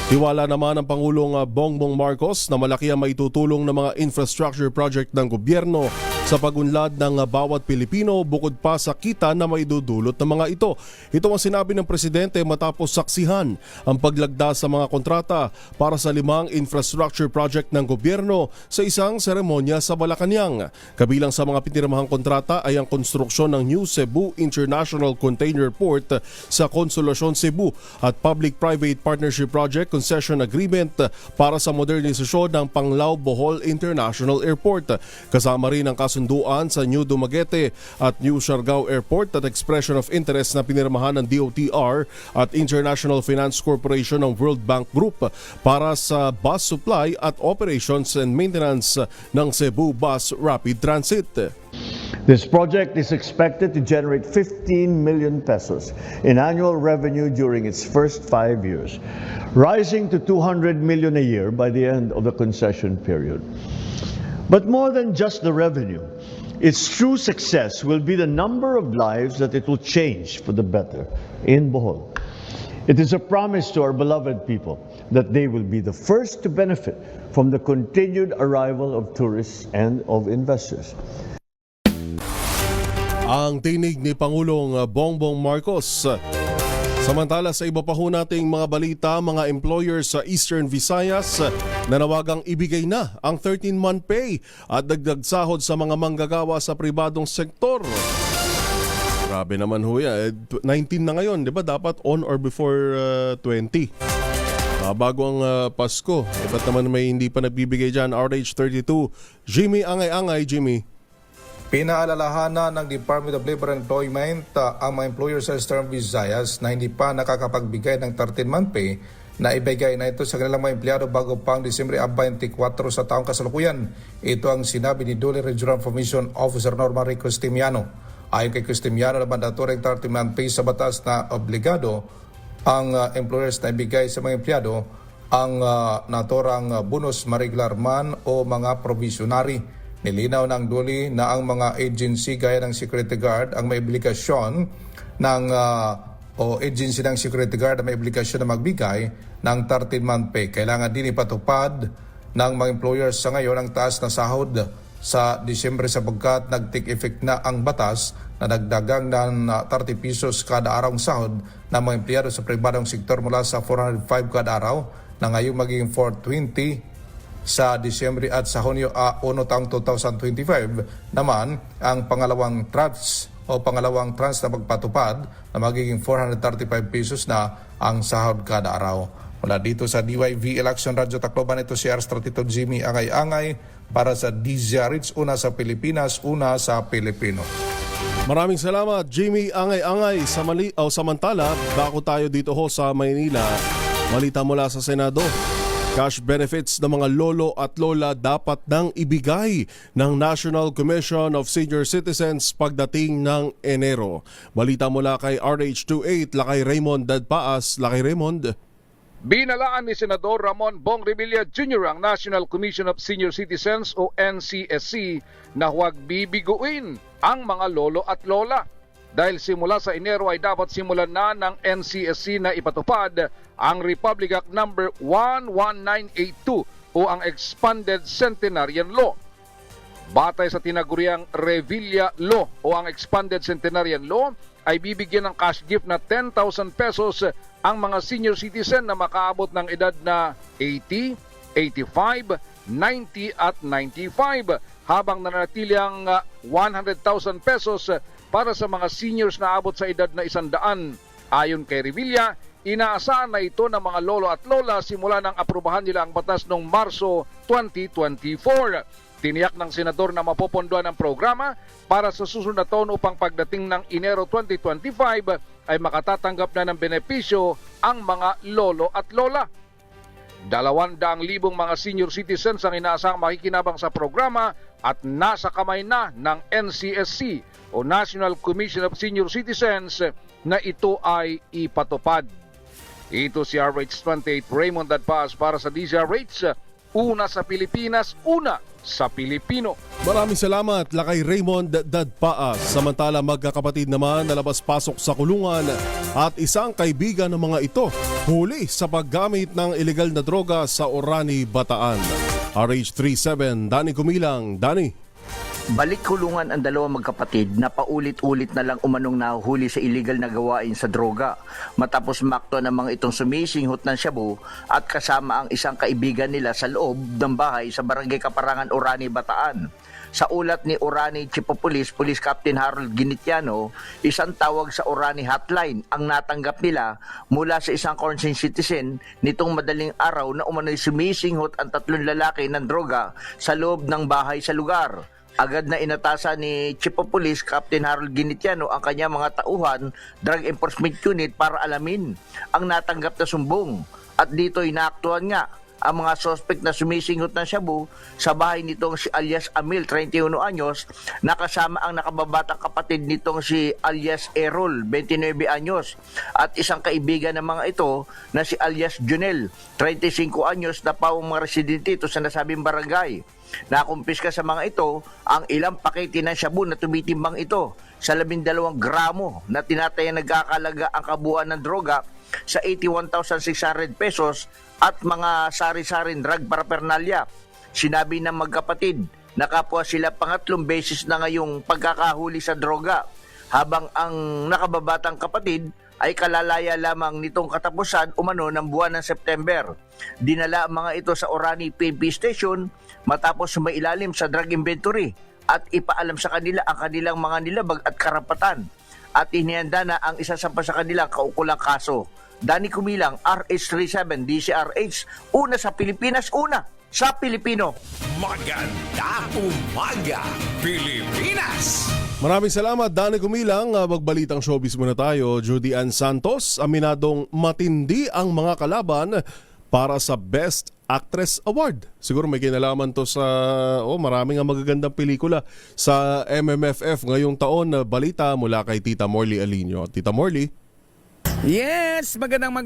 Tiwala naman ng Pangulong Bongbong Marcos na malaki ang maitutulong ng mga infrastructure project ng gobyerno sa pagunlad ng bawat Pilipino bukod pa sa kita na maidudulot ng mga ito. Ito ang sinabi ng Presidente matapos saksihan ang paglagda sa mga kontrata para sa 5 infrastructure project ng gobyerno sa isang seremonya sa Malacanang. Kabilang sa mga pinirmahang kontrata ay ang konstruksyon ng New Cebu International Container Port sa Consolacion, Cebu at Public-Private Partnership Project Concession Agreement para sa modernisasyon ng Panglao Bohol International Airport. Kasama rin ang kasunduan sa New Dumaguete at New Siargao Airport at expression of interest na pinirmahan ng DOTR at International Finance Corporation ng World Bank Group para sa bus supply at operations and maintenance ng Cebu Bus Rapid Transit. This project is expected to generate 15 million pesos in annual revenue during its first 5 years, rising to 200 million a year by the end of the concession period. But more than just the revenue, its true success will be the number of lives that it will change for the better in Bohol. It is a promise to our beloved people that they will be the first to benefit from the continued arrival of tourists and of investors. Ang tinig ni Pangulong Bongbong Marcos. Samantala sa iba pa ho nating mga balita, mga employers sa Eastern Visayas nanawagang ibigay na ang 13-month pay at dagdag sahod sa mga manggagawa sa pribadong sektor. Grabe naman ho yan. 19 na ngayon, di ba? Dapat on or before 20. Bago ang Pasko. Ba't naman may hindi pa nagbibigay dyan? RH32. Jimmy Angay-Angay, Jimmy. Pinaalalahanan ng Department of Labor and Employment ang mga employers sa Eastern Visayas na hindi pa nakakapagbigay ng 13-month pay na ibigay na ito sa kanilang mga empleyado bago pang Disyembre 24 sa taong kasalukuyan. Ito ang sinabi ni Dole Regional Information Officer Norma Rico Stimiano. Ayon kay Stimiano na mandatory 13-month pay sa batas na obligado ang employers na ibigay sa mga empleyado ang naturang bonus mareglar man o mga provisionary. Nilinaw ng Dole na ang mga agency gaya ng Security Guard ang may obligasyon agency ng Security Guard ang may obligasyon na magbigay ng 13-month pay. Kailangan din ipatupad ng mga employers sa ngayon ang taas na sahod sa Disyembre sapagkat nag-take effect na ang batas na nagdagang ng 30 pesos kada arawng sahod ng mga empleyado sa pribadong sektor mula sa 405 kada araw na ngayong magiging 420 sa Disyembre at sa Hunyo 1 taong 2025 naman ang pangalawang tranche na magpatupad na magiging 435 pesos na ang sahod kada araw. Mula dito sa DYV Election Radio Tacloban, ito si Arstratito Jimmy Angay-Angay para sa DZRH, una sa Pilipinas, una sa Pilipino. Maraming salamat Jimmy Angay-Angay. Samantala, bako tayo dito ho sa Maynila. Malita mula sa Senado. Cash benefits ng mga lolo at lola dapat nang ibigay ng National Commission of Senior Citizens pagdating ng Enero. Balita mula kay RH28, Lakay Raymond Dadpaas. Lakay Raymond. Binalaan ni Senador Ramon Bong Revilla Jr. ang National Commission of Senior Citizens o NCSC na huwag bibiguin ang mga lolo at lola. Dahil simula sa Enero ay dapat simulan na ng NCSC na ipatupad ang Republic Act No. 11982 o ang Expanded Centenarian Law. Batay sa tinaguriang Revilla Law o ang Expanded Centenarian Law ay bibigyan ng cash gift na 10,000 pesos ang mga senior citizen na makaabot ng edad na 80, 85, 90 at 95 habang nanatili ang 100,000 pesos para sa mga seniors na abot sa edad na 100. Ayon kay Revilla, inaasahan na ito ng mga lolo at lola simula nang aprubahan nila ang batas noong Marso 2024. Tiniyak ng senador na mapopondohan ang programa para sa susunod na taon upang pagdating ng Enero 2025 ay makatatanggap na ng benepisyo ang mga lolo at lola. 200,000 mga senior citizens ang inaasahang makikinabang sa programa at nasa kamay na ng NCSC o National Commission of Senior Citizens na ito ay ipatupad. Ito si RH28 Raymond Dadpaas para sa DZRH, una sa Pilipinas, una sa Pilipino. Maraming salamat, Lakay Raymond Dadpaas. Samantala magkakapatid naman na labas-pasok sa kulungan at isang kaibigan ng mga ito huli sa paggamit ng ilegal na droga sa Orani, Bataan. RH37, Danny Kumilang. Danny. Balik kulungan ang dalawang magkapatid na paulit-ulit na lang umanong nahuhuli sa illegal na gawain sa droga matapos makto ng mga itong sumisinghot ng shabu at kasama ang isang kaibigan nila sa loob ng bahay sa Barangay Kaparangan, Orani, Bataan. Sa ulat ni Orani Chief of Police, Police Captain Harold Ginitiano, isang tawag sa Orani hotline ang natanggap nila mula sa isang concerned citizen nitong madaling araw na umano'y sumisinghot ang 3 lalaki ng droga sa loob ng bahay sa lugar. Agad na inatasan ni Chief of Police Captain Harold Ginitiano ang kanyang mga tauhan, Drug Enforcement Unit para alamin ang natanggap na sumbong. At dito'y naaktuhan nga ang mga suspect na sumisinghot ng shabu sa bahay nitong si alias Amil, 31 anyos, na kasama ang nakababatang kapatid nitong si alias Errol, 29 anyos, at isang kaibigan ng mga ito na si alias Junel, 35 anyos, na pawang mga residente ito sa nasabing barangay. Nakumpiska sa mga ito ang ilang pakete ng shabu na tumitimbang ito sa 12 gramo na tinatayang nagkakalaga ang kabuuan ng droga sa 81,600 pesos at mga sari-saring drug paraphernalia. Sinabi ng magkapatid na kapwa sila pangatlong beses na ngayong pagkakahuli sa droga, habang ang nakababatang kapatid ay kalalaya lamang nitong katapusan umano ng buwan ng September. Dinala ang mga ito sa Orani PNP Station matapos sumailalim sa drug inventory at ipaalam sa kanila ang kanilang mga nilabag at karapatan. At inihanda na ang isa sa kanilang kaukulang kaso. Danny Kumilang, RH37, DCRH, una sa Pilipinas, una sa Pilipino. Magandang umaga, Pilipinas! Maraming salamat, Danny Kumilang. Magbalitang showbiz muna tayo. Judy Ann Santos, aminadong matindi ang mga kalaban para sa Best Actress Award. Siguro may kinalaman to sa maraming magagandang pelikula sa MMFF ngayong taon. Balita mula kay Tita Morley Alinio. Tita Morley. Yes, magandang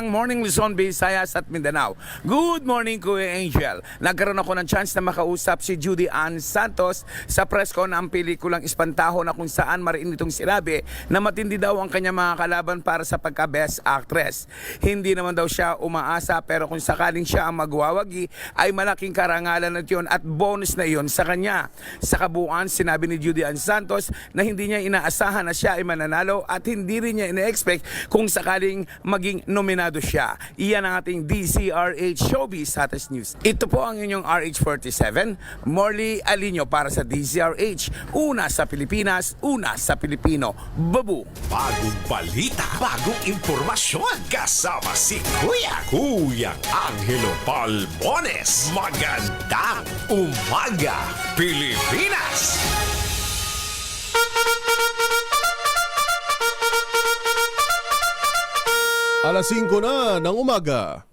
morning Luzon, Visayas at Mindanao. Good morning, Kuya Angel. Nagkaroon ako ng chance na makausap si Judy Ann Santos sa press con ng pelikulang Espantaho, na kung saan mariin itong sinabi na matindi daw ang kanyang mga kalaban para sa pagka-Best Actress. Hindi naman daw siya umaasa, pero kung sakaling siya ang magwawagi ay malaking karangalan na yun at bonus na yun sa kanya. Sa kabuuan, sinabi ni Judy Ann Santos na hindi niya inaasahan na siya ay mananalo at hindi rin niya ina-expect kung sakaling maging nominado siya. Iyan ang ating DCRH Showbiz Hottest News. Ito po ang inyong RH47, Morley Alinio para sa DCRH. Una sa Pilipinas, una sa Pilipino. Babu! Bagong balita, bagong impormasyon, kasama si Kuya Angelo Palmones. Magandang umaga, Pilipinas! Alas 5 na ng umaga.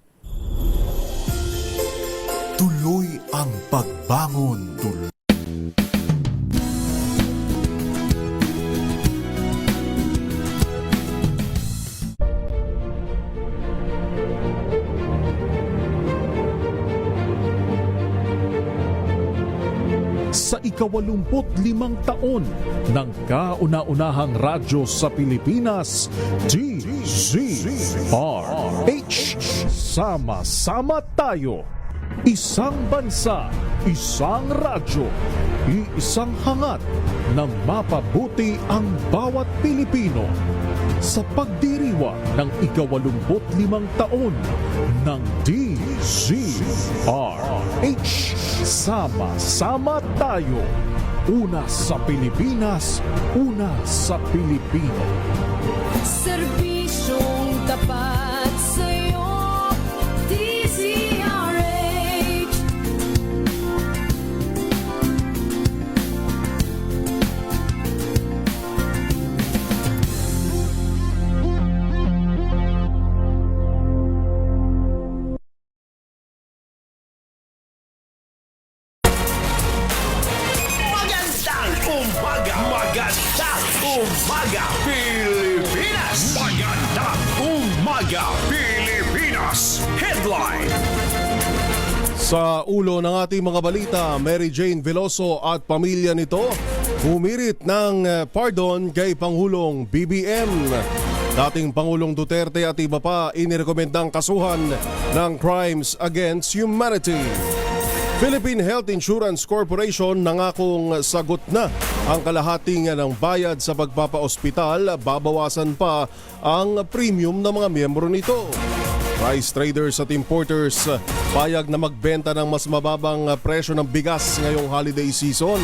Tuloy ang pagbangon. Sa ika-85 taon ng kauna-unahang radyo sa Pilipinas, DZRH. Sama-sama tayo. Isang bansa, isang radyo, iisang hangat na mapabuti ang bawat Pilipino. Sa pagdiriwang ng ika-85 taon ng DZRH. Sama-sama tayo. Una sa Pilipinas, una sa Pilipino. Serbisyong tapat sa'yo, DZRH. Umaga, Pilipinas! Magandang umaga, Pilipinas! Headline! Sa ulo ng ating mga balita, Mary Jane Veloso at pamilya nito humirit ng pardon kay Pangulong BBM. Dating Pangulong Duterte at iba pa inirekomendang kasuhan ng Crimes Against Humanity. Philippine Health Insurance Corporation nangakong sagot na ang kalahating ng bayad sa pagpapaospital, babawasan pa ang premium ng mga miyembro nito. Rice traders at importers payag na magbenta ng mas mababang presyo ng bigas ngayong holiday season.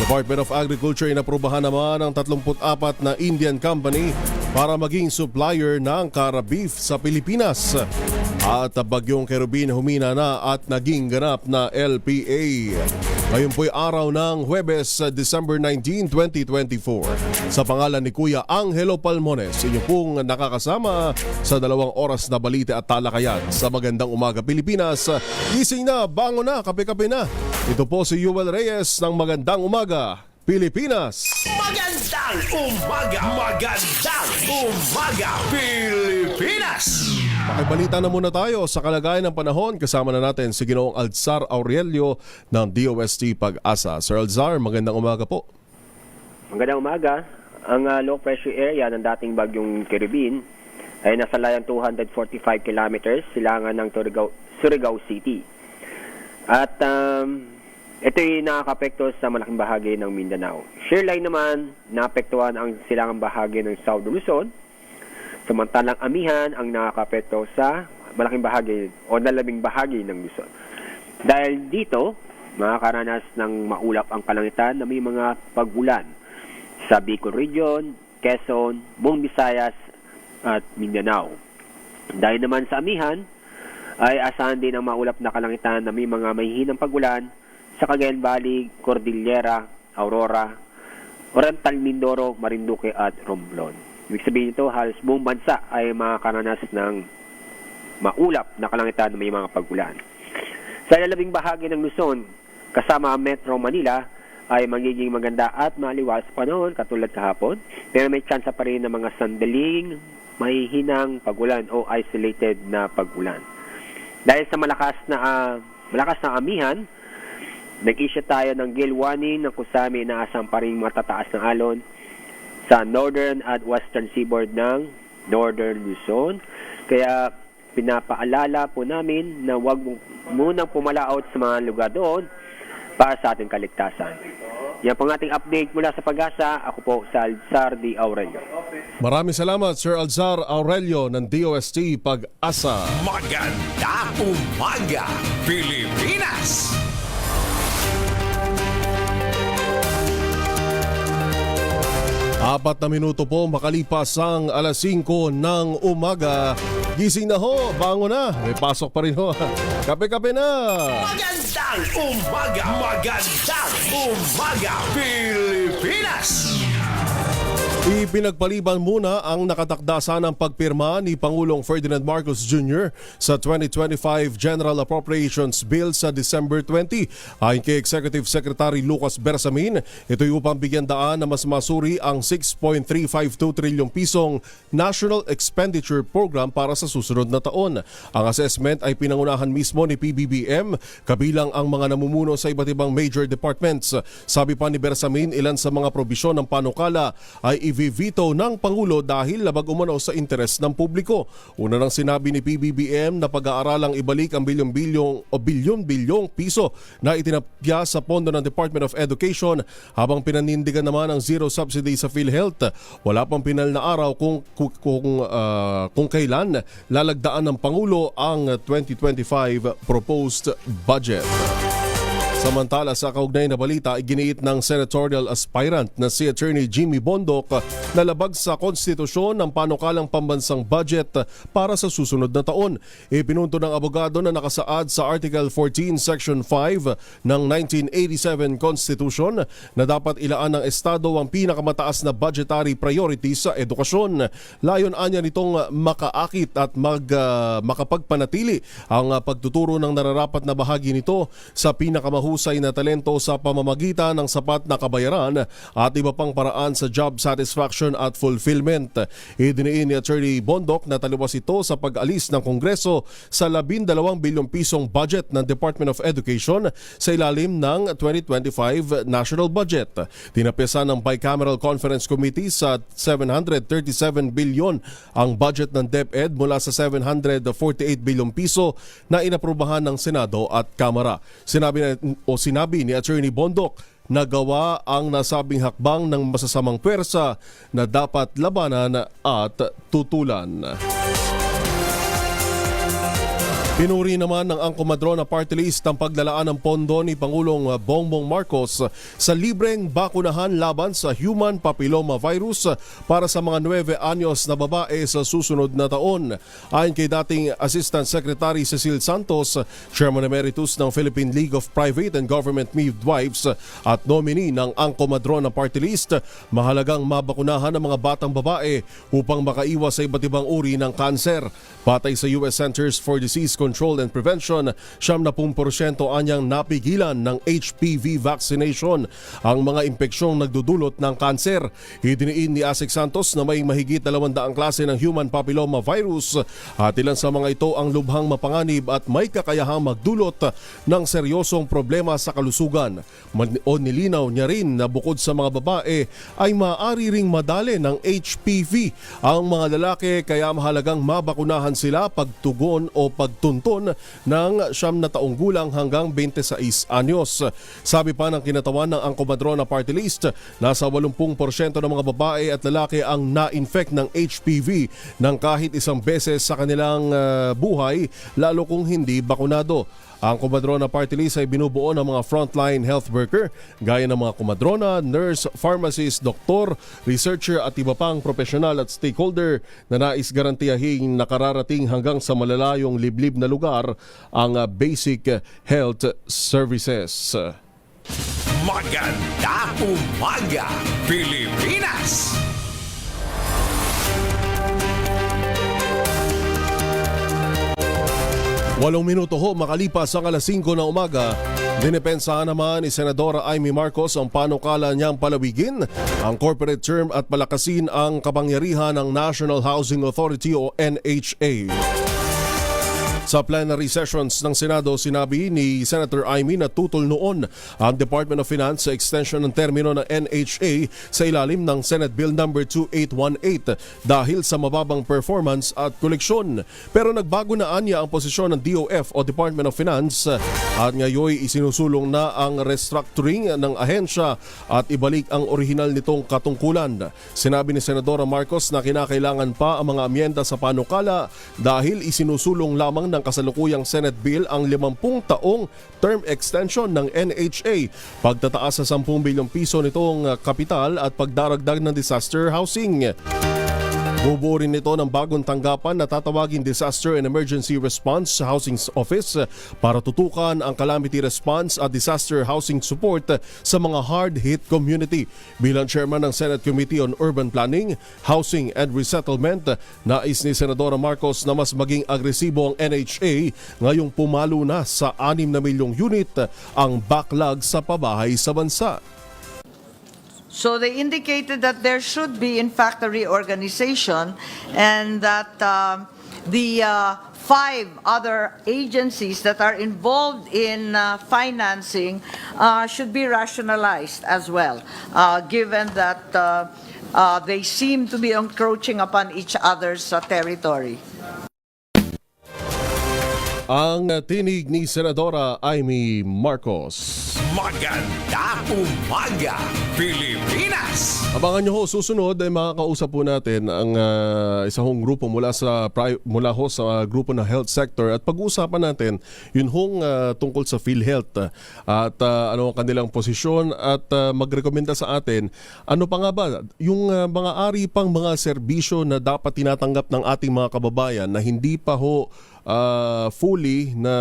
Department of Agriculture inaprubahan naman ang 34 na Indian company para maging supplier ng Cara Beef sa Pilipinas. At bagyong Kerubin humina na at naging ganap na LPA. Ngayon po'y araw ng Huwebes, December 19, 2024. Sa pangalan ni Kuya Angelo Palmones, inyo pong nakakasama sa 2 oras na balita at talakayan sa Magandang Umaga Pilipinas. Gising na, bango na, kape-kape na. Ito po si Yuel Reyes ng Magandang Umaga Pilipinas. Magandang umaga! Magandang umaga, Pilipinas! Pakibalita na muna tayo sa kalagayan ng panahon. Kasama na natin si Ginoong Alzar Aurelio ng DOST Pag-asa. Sir Alzar, magandang umaga po. Magandang umaga. Ang low pressure area ng dating bagyong Kerubin ay nasa layang 245 kilometers silangan ng Surigao City. At ito'y nakakapekto sa malaking bahagi ng Mindanao. Shoreline naman, naapektuhan ang silangang bahagi ng South Luzon. Samantalang Amihan ang nakakapekto sa malaking bahagi o nalabing bahagi ng Luzon. Dahil dito, makakaranas ng maulap ang kalangitan na may mga pag-ulan sa Bicol Region, Quezon, buong Visayas at Mindanao. Dahil naman sa Amihan, ay asahan din ang maulap na kalangitan na may mga mahihinang pag-ulan sa Cagayan Valley, Cordillera, Aurora, Oriental Mindoro, Marinduque at Romblon. Ibig sabihin nito, halos buong bansa ay makakaranas ng maulap na kalangitan na may mga pag-ulan. Sa ilalabing bahagi ng Luzon, kasama ang Metro Manila, ay magiging maganda at maliwas panahon katulad kahapon, pero may tsansa pa rin ng mga sandaling may hinang pag-ulan o isolated na pag-ulan. Dahil sa malakas na amihan, nag-issue tayo ng gale warning na kusami inaasang pa rin matataas ng alon sa northern at western seaboard ng Northern Luzon. Kaya pinapaalala po namin na huwag munang pumalaot sa mga lugar doon para sa ating kaligtasan. Yan po ang ating update mula sa Pag-asa. Ako po sa Alzar D. Aurelio. Maraming salamat, Sir Alzar Aurelio ng DOST Pag-asa. Magandang umaga, Pilipinas! 4 na minuto po makalipas ang alas 5 ng umaga. Gising na ho, bango na. May pasok pa rin ho. Kape-kape na. Magandang umaga! Magandang umaga, Pilipinas! Ipinagpaliban muna ang nakatakda ng pagpirma ni Pangulong Ferdinand Marcos Jr. sa 2025 General Appropriations Bill sa December 20. Ayon kay Executive Secretary Lucas Bersamin, ito'y upang bigyan daan na mas masuri ang 6.352 trilyong pisong National Expenditure Program para sa susunod na taon. Ang assessment ay pinangunahan mismo ni PBBM, kabilang ang mga namumuno sa iba't ibang major departments. Sabi pa ni Bersamin, ilan sa mga probisyon ng panukala ay i-veto ng Pangulo dahil labag umano sa interes ng publiko. Una nang sinabi ni PBBM na pag-aaralang ibalik ang bilyon-bilyong piso na itinapya sa pondo ng Department of Education, habang pinanindigan naman ang zero subsidy sa PhilHealth. Wala pang pinal na araw kung kailan lalagdaan ng Pangulo ang 2025 proposed budget. Samantala, sa kaugnay na balita, iginiit ng senatorial aspirant na si Attorney Jimmy Bondoc na labag sa konstitusyon ng panukalang pambansang budget para sa susunod na taon. Ipinunto ng abogado na nakasaad sa Article 14, Section 5 ng 1987 Constitution na dapat ilaan ng Estado ang pinakamataas na budgetary priority sa edukasyon. Layon anya nitong makaakit at makapagpanatili ang pagtuturo ng nararapat na bahagi nito sa pinakamahusay mahusay na talento sa pamamagitan ng sapat na kabayaran at iba pang paraan sa job satisfaction at fulfillment. Idiniin ni Attorney Bondoc na taliwas ito sa pag-alis ng Kongreso sa 12 bilyong pisong budget ng Department of Education sa ilalim ng 2025 national budget. Tinapyasan ng Bicameral Conference Committee sa 737 bilyon ang budget ng DepEd mula sa 748 bilyong piso na inaprubahan ng Senado at Kamara. Sinabi ni Attorney Bondoc na gawa ang nasabing hakbang ng masasamang pwersa na dapat labanan at tutulan. Pinuri naman ng Angko Madrona Party List ang paglalaan ng pondo ni Pangulong Bongbong Marcos sa libreng bakunahan laban sa human papilloma virus para sa mga 9 anyos na babae sa susunod na taon. Ayon kay dating Assistant Secretary Cecil Santos, Chairman Emeritus ng Philippine League of Private and Government Midwives at nominee ng Angko Madrona Party List, mahalagang mabakunahan ang mga batang babae upang makaiwas sa iba't ibang uri ng kanser. Batay sa US Centers for Disease Control and Prevention, 70% anyang napigilan ng HPV vaccination ang mga impeksyong nagdudulot ng kanser. Idiniin ni Asik Santos na may mahigit 200 klase ng human papilloma virus at ilan sa mga ito ang lubhang mapanganib at may kakayahang magdulot ng seryosong problema sa kalusugan. O nilinaw niya rin na bukod sa mga babae ay maaari ring madali ng HPV ang mga lalaki, kaya mahalagang mabakunahan sila pagtugon o pagtuntun ng 9 na taong gulang hanggang 26 anyos. Sabi pa ng kinatawan ng Angko Madrona Party List, nasa 80% ng mga babae at lalaki ang na-infect ng HPV ng kahit isang beses sa kanilang buhay, lalo kung hindi bakunado. Ang Kumadrona Party List ay binubuo ng mga frontline health worker gaya ng mga kumadrona, nurse, pharmacist, doktor, researcher at iba pang profesional at stakeholder na nais garantiyahin nakararating hanggang sa malalayong liblib na lugar ang basic health services. Maganda umaga, Pilipinas! Walong minuto ho makalipas ang alas 5 ng umaga, dinipensahan naman ni Senadora Amy Marcos ang panukala niyang palawigin ang corporate term at palakasin ang kapangyarihan ng National Housing Authority o NHA. Sa plenary sessions ng Senado, sinabi ni Senator Amy na tutol noon ang Department of Finance sa extension ng termino ng NHA sa ilalim ng Senate Bill No. 2818 dahil sa mababang performance at koleksyon. Pero nagbago na anya ang posisyon ng DOF o Department of Finance at ngayon isinusulong na ang restructuring ng ahensya at ibalik ang orihinal nitong katungkulan. Sinabi ni Senadora Marcos na kinakailangan pa ang mga amyenda sa panukala dahil isinusulong lamang ng kasalukuyang Senate Bill ang 50 taong term extension ng NHA, pagtataas sa 10 bilyong piso nitong kapital at pagdaragdag ng disaster housing. Bubuo rin ito ng bagong tanggapan na tatawagin Disaster and Emergency Response Housing Office para tutukan ang calamity response at disaster housing support sa mga hard-hit community. Bilang chairman ng Senate Committee on Urban Planning, Housing and Resettlement, nais ni Senadora Marcos na mas maging agresibo ang NHA ngayong pumalo na sa 6 na milyong unit ang backlog sa pabahay sa bansa. So they indicated that there should be, in fact, a reorganization and that the 5 other agencies that are involved in financing should be rationalized as well, given that they seem to be encroaching upon each other's territory. Ang tinig ni Senadora Amy Marcos. Maganda umaga, Pilipinas! Abangan nyo ho, susunod ay makakausap po natin ang isa hong grupo mula sa grupo na health sector at pag-uusapan natin yun hong tungkol sa PhilHealth at ano ang kanilang posisyon at magrekomenda sa atin ano pa nga ba yung mga ari pang mga serbisyo na dapat tinatanggap ng ating mga kababayan na hindi pa ho fully na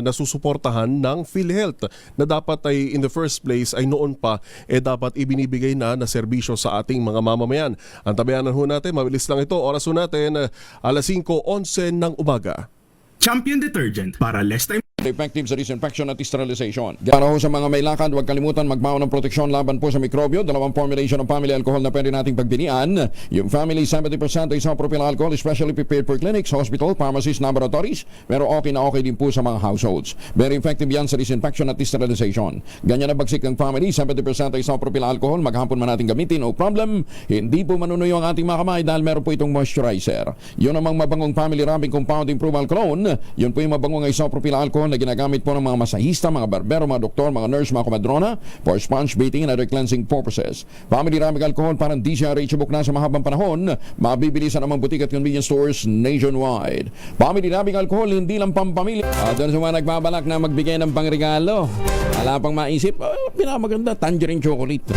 nasusuportahan ng PhilHealth na dapat ay in the first place ay noon pa dapat ibinibigay na serbisyo sa ating mga mamamayan. Ang tabayanan ho natin, mabilis lang ito, oras ho natin alas 5:11 ng umaga. Champion Detergent para less time effective sa disinfection at sterilization. Para ho sa mga may lakad, huwag kalimutan magbaon ng proteksyon laban po sa mikrobyo. Dalawang formulation ng family alcohol na pwede nating pagpilian. Yung family 70% isopropyl alcohol, especially prepared for clinics, hospital, pharmacies, laboratories, pero okay na okay din po sa mga households. Very effective yan sa disinfection at sterilization. Ganyan na bagsik ng family, 70% isopropyl alcohol, maghapon man natin gamitin, no problem. Hindi po manunuyo ang ating mga kamay dahil meron po itong moisturizer. Yun namang mabangong family rubbing compound improve cologne. Yun po yung mabangong isopropyl alcohol na ginagamit po ng mga masahista, mga barbero, mga doktor, mga nurse, mga komadrona for sponge bathing and other cleansing purposes. Family rubbing alcohol parang di siya reachable na sa mahabang panahon. Mabibili sa namang butik at convenience stores nationwide. Family rubbing alcohol hindi lang pampamilya. Doon sa mga nagbabalak na magbigay ng pangregalo, wala pang maisip, pinamaganda, tangerine chocolate.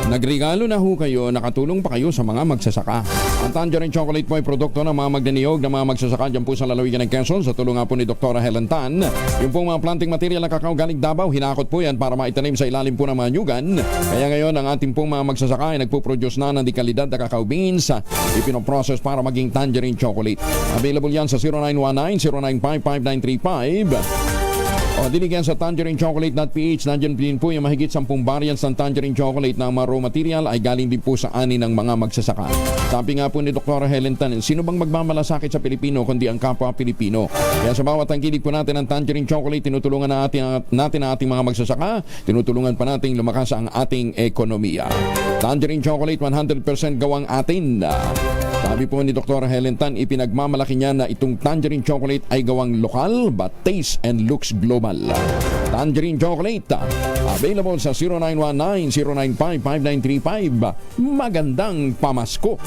Nagregalo na ho kayo, nakatulong pa kayo sa mga magsasaka. Ang tangerine chocolate po ay produkto ng mga magniniyog ng mga magsasaka dyan po sa lalawigan ng Quezon sa tulong nga po ni Dr. Helen Tan. Yung pong mga planting material ng kakao galing Davao, hinakot po yan para maitanim sa ilalim po ng mga nyugan. Kaya ngayon ang ating pong mga magsasaka ay nagpo-produce na ng dekalidad na kakao beans, ipinoprocess para maging tangerine chocolate. Available yan sa 0919-095-5935. O diligan sa tangerine-chocolate.ph, nandiyan din po yung mahigit 10 variants ng tangerine chocolate na mga raw material ay galing din po sa ani ng mga magsasaka. Sabi nga po ni Dr. Helen Tan, sino bang magmamalasakit sa Pilipino kundi ang kapwa Pilipino? Kaya sa bawat tangkilik po natin ng tangerine chocolate, tinutulungan natin ang ating mga magsasaka, tinutulungan pa natin lumakas ang ating ekonomiya. Tangerine chocolate, 100% gawang atin. Sabi po ni Dr. Helen Tan, ipinagmamalaki niya na itong tangerine chocolate ay gawang lokal but taste and looks global. Tangerine chocolate, available sa 0919-095-5935. Magandang pamasko!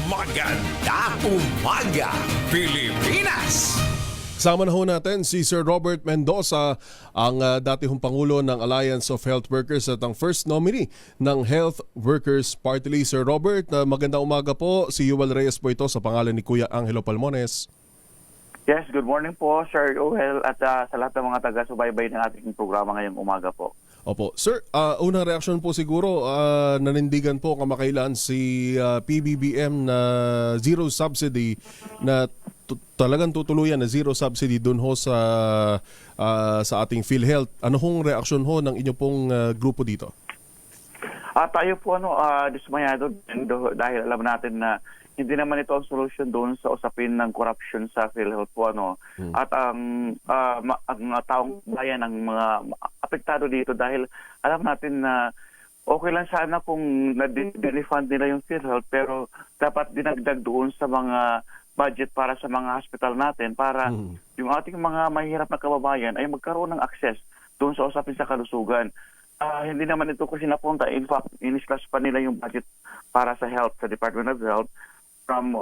Maganda umaga, Pilipinas! Kasama na ho natin si Sir Robert Mendoza, ang dati hong Pangulo ng Alliance of Health Workers at ang first nominee ng Health Workers Party List. Sir Robert, magandang umaga po. Si Yuval Reyes po ito sa pangalan ni Kuya Angelo Palmones. Yes, good morning po, Sir Joel, at sa lahat ng mga taga-subaybay ng ating programa ngayong umaga po. Opo. Sir, unang reaksyon po siguro, nanindigan po kamakailan si PBBM na zero subsidy na talagang tutuluyan na zero subsidy dun ho sa ating PhilHealth. Ano hong reaksyon ho ng inyo pong grupo dito? Tayo po dismayado dahil alam natin na hindi naman ito ang solution doon sa usapin ng corruption sa PhilHealth po. At ang taong bayan ang mga apektado dito dahil alam natin na okay lang sana kung na-refund nila yung PhilHealth pero dapat dinagdag doon sa mga budget para sa mga hospital natin para yung ating mga mahihirap na kababayan ay magkaroon ng access doon sa usapin sa kalusugan. Hindi naman ito kasi napunta. In fact, in-slash pa nila yung budget para sa health, sa Department of Health from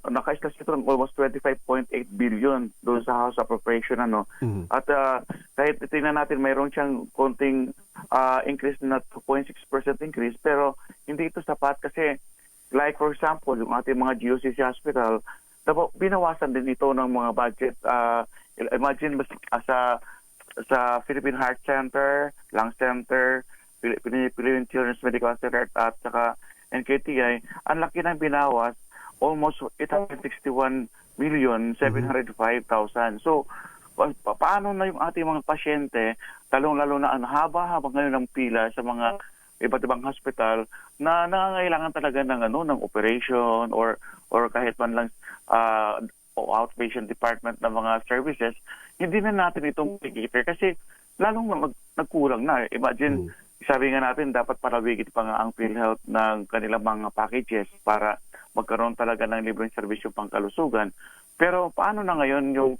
naka-slash ito ng almost 25.8 billion doon sa House Appropriation. At kahit tingnan natin mayroon siyang konting increase na 2.6% increase pero hindi ito sapat kasi like for example, yung ating mga GOCC hospital, binawasan din ito ng mga budget. Imagine sa Philippine Heart Center, Lung Center, Philippine Children's Medical Center at saka NKTI, ang laki ng binawas, almost 861,705,000. So, paano na yung ating mga pasyente, talong-lalo na ang haba-haba ngayon ng pila sa mga iba't ibang hospital na nangangailangan talaga ng operation or kahit man lang outpatient department ng mga services, hindi na natin itong cater kasi lalong nagkulang na. Imagine, sabi nga natin, dapat palawigit pa nga ang PhilHealth ng kanilang mga packages para magkaroon talaga ng libreng serbisyo pangkalusugan. Pero paano na ngayon yung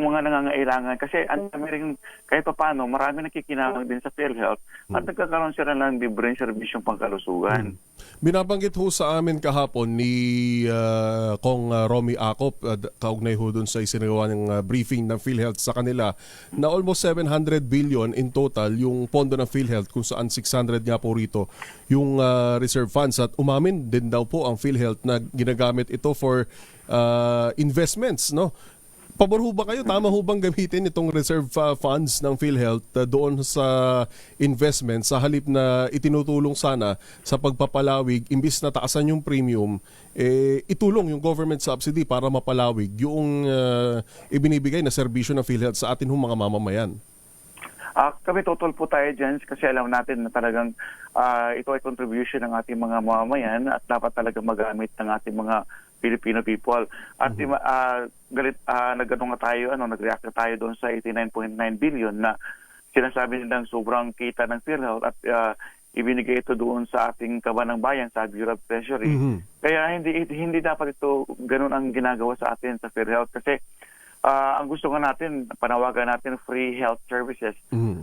mga nangangailangan? Kasi kahit pa paano, marami nakikinabang din sa PhilHealth at nagkakaroon sila ng libreng serbisyong pangkalusugan. Binabanggit ho sa amin kahapon ni Kong Romy Acop, kaugnay ho dun sa isinagawa ng briefing ng PhilHealth sa kanila, na almost 700 billion in total yung pondo ng PhilHealth, kung saan 600 nga po rito yung reserve funds. At umamin din daw po ang PhilHealth na ginagamit ito for investments, no? Pabor ho ba kayo? Tama ho bang gamitin itong reserve funds ng PhilHealth doon sa investment sa halip na itinutulong sana sa pagpapalawig, imbis na taasan yung premium, itulong yung government subsidy para mapalawig yung ibinibigay na serbisyo ng PhilHealth sa atin mga mamamayan? Kami total po tayo dyan kasi alam natin na talagang ito ay contribution ng ating mga mamamayan at dapat talaga magamit ng ating mga Filipino people. At nag-react na tayo doon sa 89.9 billion na sinasabi nilang sobrang kita ng PhilHealth at ibinigay ito doon sa ating kaban ng bayan sa Bureau of Treasury. Kaya hindi dapat ito ganun ang ginagawa sa atin sa PhilHealth kasi ang gusto nga natin, panawagan natin free health services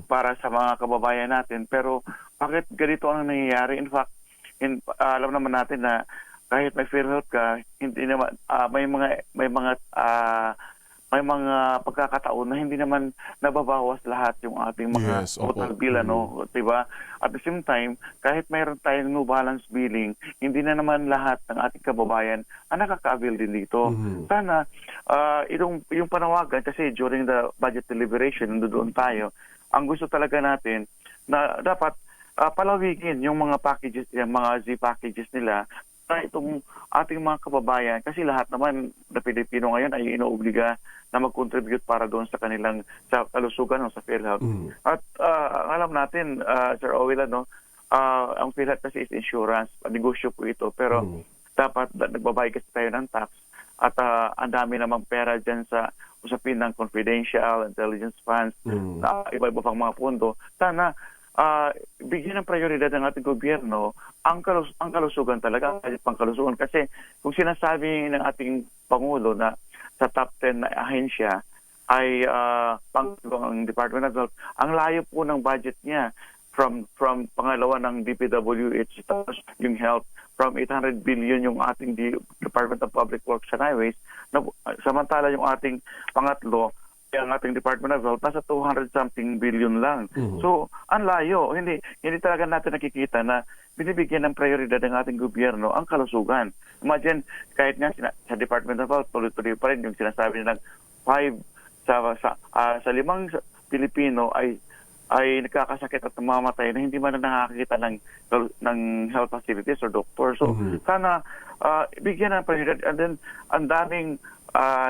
para sa mga kababayan natin. Pero bakit ganito ang nangyayari? In fact, alam naman natin na kahit may PhilHealth ka, hindi naman may mga pagkakataon na hindi naman nababawas lahat yung ating mga total bill, diba? At the same time, kahit mayroon tayong no balance billing, hindi na naman lahat ng ating kababayan ang nakaka-avail din dito. Sana yung panawagan, kasi during the budget deliberation, doon tayo, ang gusto talaga natin na dapat palawigin yung mga packages, yung mga Z packages nila itong ating mga kababayan, kasi lahat naman na Pilipino ngayon ay inoobliga na mag-contribute para doon sa kanilang sa kalusugan sa PhilHealth. At alam natin, Sir Owen, ang PhilHealth kasi is insurance, negosyo po ito, pero dapat nagbabayad kasi tayo ng tax at ang dami namang pera dyan sa usapin ng confidential, intelligence funds, iba-iba pang mga pondo. Sana bigyan ng prioridad ng ating gobyerno ang kalusugan talaga, pangkalusugan. Kasi kung sinasabi ng ating Pangulo na sa top 10 na ahensya ay ang Department of Health, ang layo po ng budget niya from pangalawa ng DPWH, yung health, from 800 billion yung ating Department of Public Works and Highways, samantala yung ating pangatlo, ang ating Department of Health, nasa 200-something billion lang. So, ang layo. Hindi talaga natin nakikita na binibigyan ng prioridad ng ating gobyerno ang kalusugan. Imagine, kahit nga sa Department of Health, tuloy-tuloy pa rin yung sinasabi ng 5 sa 5 Pilipino ay nagkakasakit at mamamatay na hindi man nakakakita ng health facilities or doctor. So, sana bigyan ng prioridad. And then, ang daming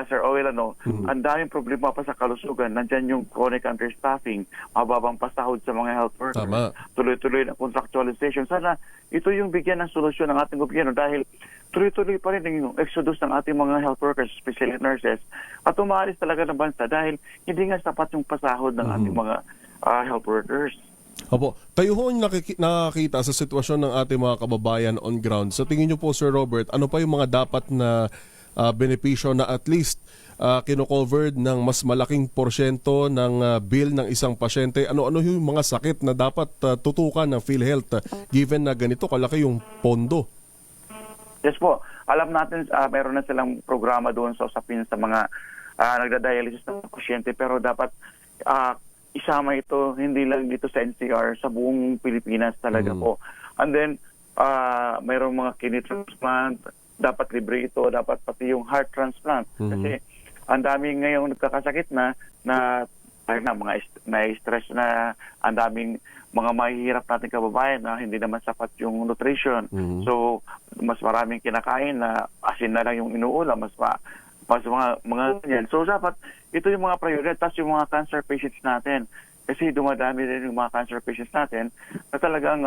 Sir Owen, ang daming problema pa sa kalusugan. Nandyan yung chronic understaffing, mababang pasahod sa mga health workers, tuloy-tuloy na contractualization. Sana ito yung bigyan ng solusyon ng ating gobyerno dahil tuloy-tuloy pa rin yung exodus ng ating mga health workers, especially nurses, at umaalis talaga ng bansa dahil hindi nga sapat yung pasahod ng ating mga health workers. Opo. Kayo ho yung nakakita sa sitwasyon ng ating mga kababayan on ground. Sa tingin niyo po, Sir Robert, ano pa yung mga dapat na benepisyo na at least kino-covered ng mas malaking porsyento ng bill ng isang pasyente? Ano yung mga sakit na dapat tutukan ng PhilHealth given na ganito kalaki yung pondo? Yes po. Alam natin meron na silang programa doon sa usapin sa mga nagda-dialysis ng pasyente, pero dapat isama ito hindi lang dito sa NCR, sa buong Pilipinas talaga po. And then mayroong mga kidney transplant, dapat libre ito, dapat pati yung heart transplant. Kasi ang daming ngayong nagkakasakit na mga stress na, ang daming mga mahihirap nating kababayan na hindi naman sapat yung nutrition. So, mas maraming kinakain na asin na lang yung inuulam, mas mga ganyan. So, dapat ito yung mga prioridad. Tapos yung mga cancer patients natin. Kasi dumadami rin yung mga cancer patients natin na talagang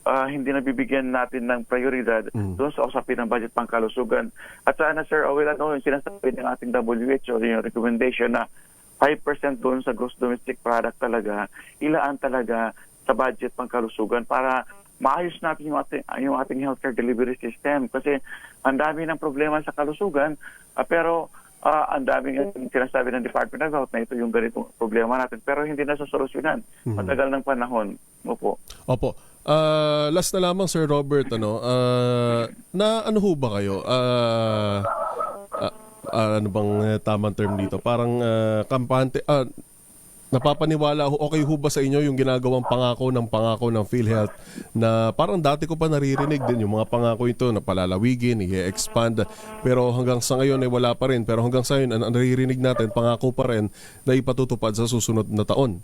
hindi nabibigyan natin ng prioridad doon sa usapin ng budget pangkalusugan. At sana, Sir Owen, yung sinasabi ng ating WHO, yung recommendation na 5% doon sa gross domestic product talaga, ilaan talaga sa budget pangkalusugan para maayos natin yung ating healthcare delivery system. Kasi ang dami ng problema sa kalusugan, pero ang daming sinasabi ng Department of Health na ito yung ganitong problema natin, pero hindi na sosolusyonan. Matagal ng panahon. Opo. Last na lamang, Sir Robert, na ano ho ba kayo? Ano bang tamang term dito? Parang kampante, Napapaniwala ho, okay ho ba sa inyo yung ginagawang pangako ng PhilHealth na parang dati ko pa naririnig din yung mga pangako ito na palalawigin, i-expand, pero hanggang sa ngayon ay wala pa rin. Pero hanggang sa ngayon, ang naririnig natin, pangako pa rin na ipatutupad sa susunod na taon.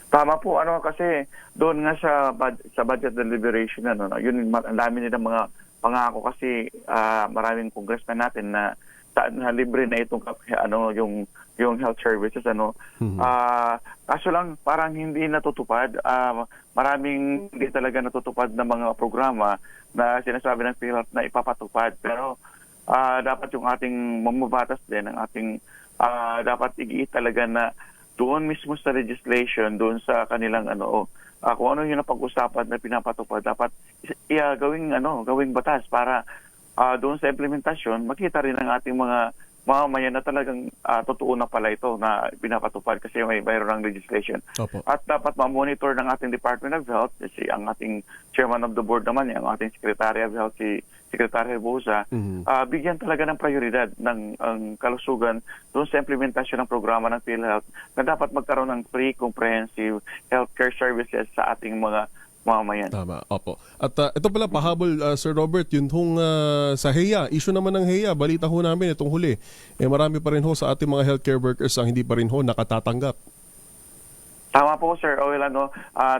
Tama po, kasi doon nga sa budget deliberation, yun, ang dami nilang mga pangako kasi maraming congressman natin na libre na itong yung health services kaso lang parang hindi natutupad, maraming hindi talaga natutupad na mga programa na sinasabi ng PhilHealth na ipapatupad, pero dapat yung ating mamabatas din ang ating dapat igiit talaga na doon mismo sa legislation, doon sa kanilang kung ano yung napag-usapan na pinapatupad, dapat gawing batas para doon sa implementasyon, makita rin ang ating mga mamamayan na talagang totoo na pala ito na pinapatupad kasi mayroon ng legislation. Opo. At dapat ma-monitor ng ating Department of Health, kasi ang ating chairman of the board naman, ang ating Secretary of Health, si Secretary Bosa, bigyan talaga ng prioridad ng kalusugan doon sa implementasyon ng programa ng PhilHealth na dapat magkaroon ng free, comprehensive healthcare services sa ating mga mamamayan. Tama, opo. At ito pala pahabol, Sir Robert, yun hong sa HEA, issue naman ng HEA, balita ho namin itong huli. Marami pa rin ho sa ating mga healthcare workers ang hindi pa rin ho nakatatanggap. Tama po, Sir Oil.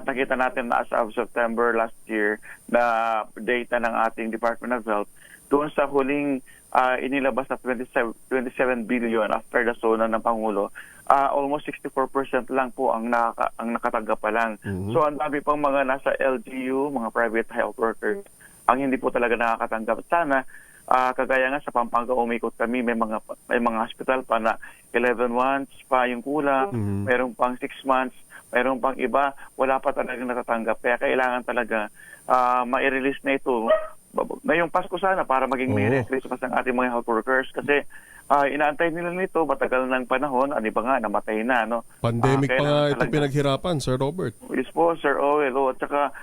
Nakita natin na as of September last year na data ng ating Department of Health, doon sa huling inilabas na 27 billion after the SONA ng Pangulo, almost 64% lang po ang nakatanggap pa lang. So ang dami pang mga nasa LGU, mga private health workers, ang hindi po talaga nakakatanggap. Sana kagaya nga sa Pampanga umikot kami, may mga hospital pa na 11 months pa yung kulang, mayroong pang 6 months, mayroong pang iba, wala pa talagang natatanggap. Kaya kailangan talaga ma-release na ito ngayong Pasko sana para maging Merry Christmas ang ating mga health workers kasi inaantay nila nito matagal ng panahon, iba nga namatay na, Pandemic pa nga ito pinaghirapan, Sir Robert. Yes po, Sir Oel. At saka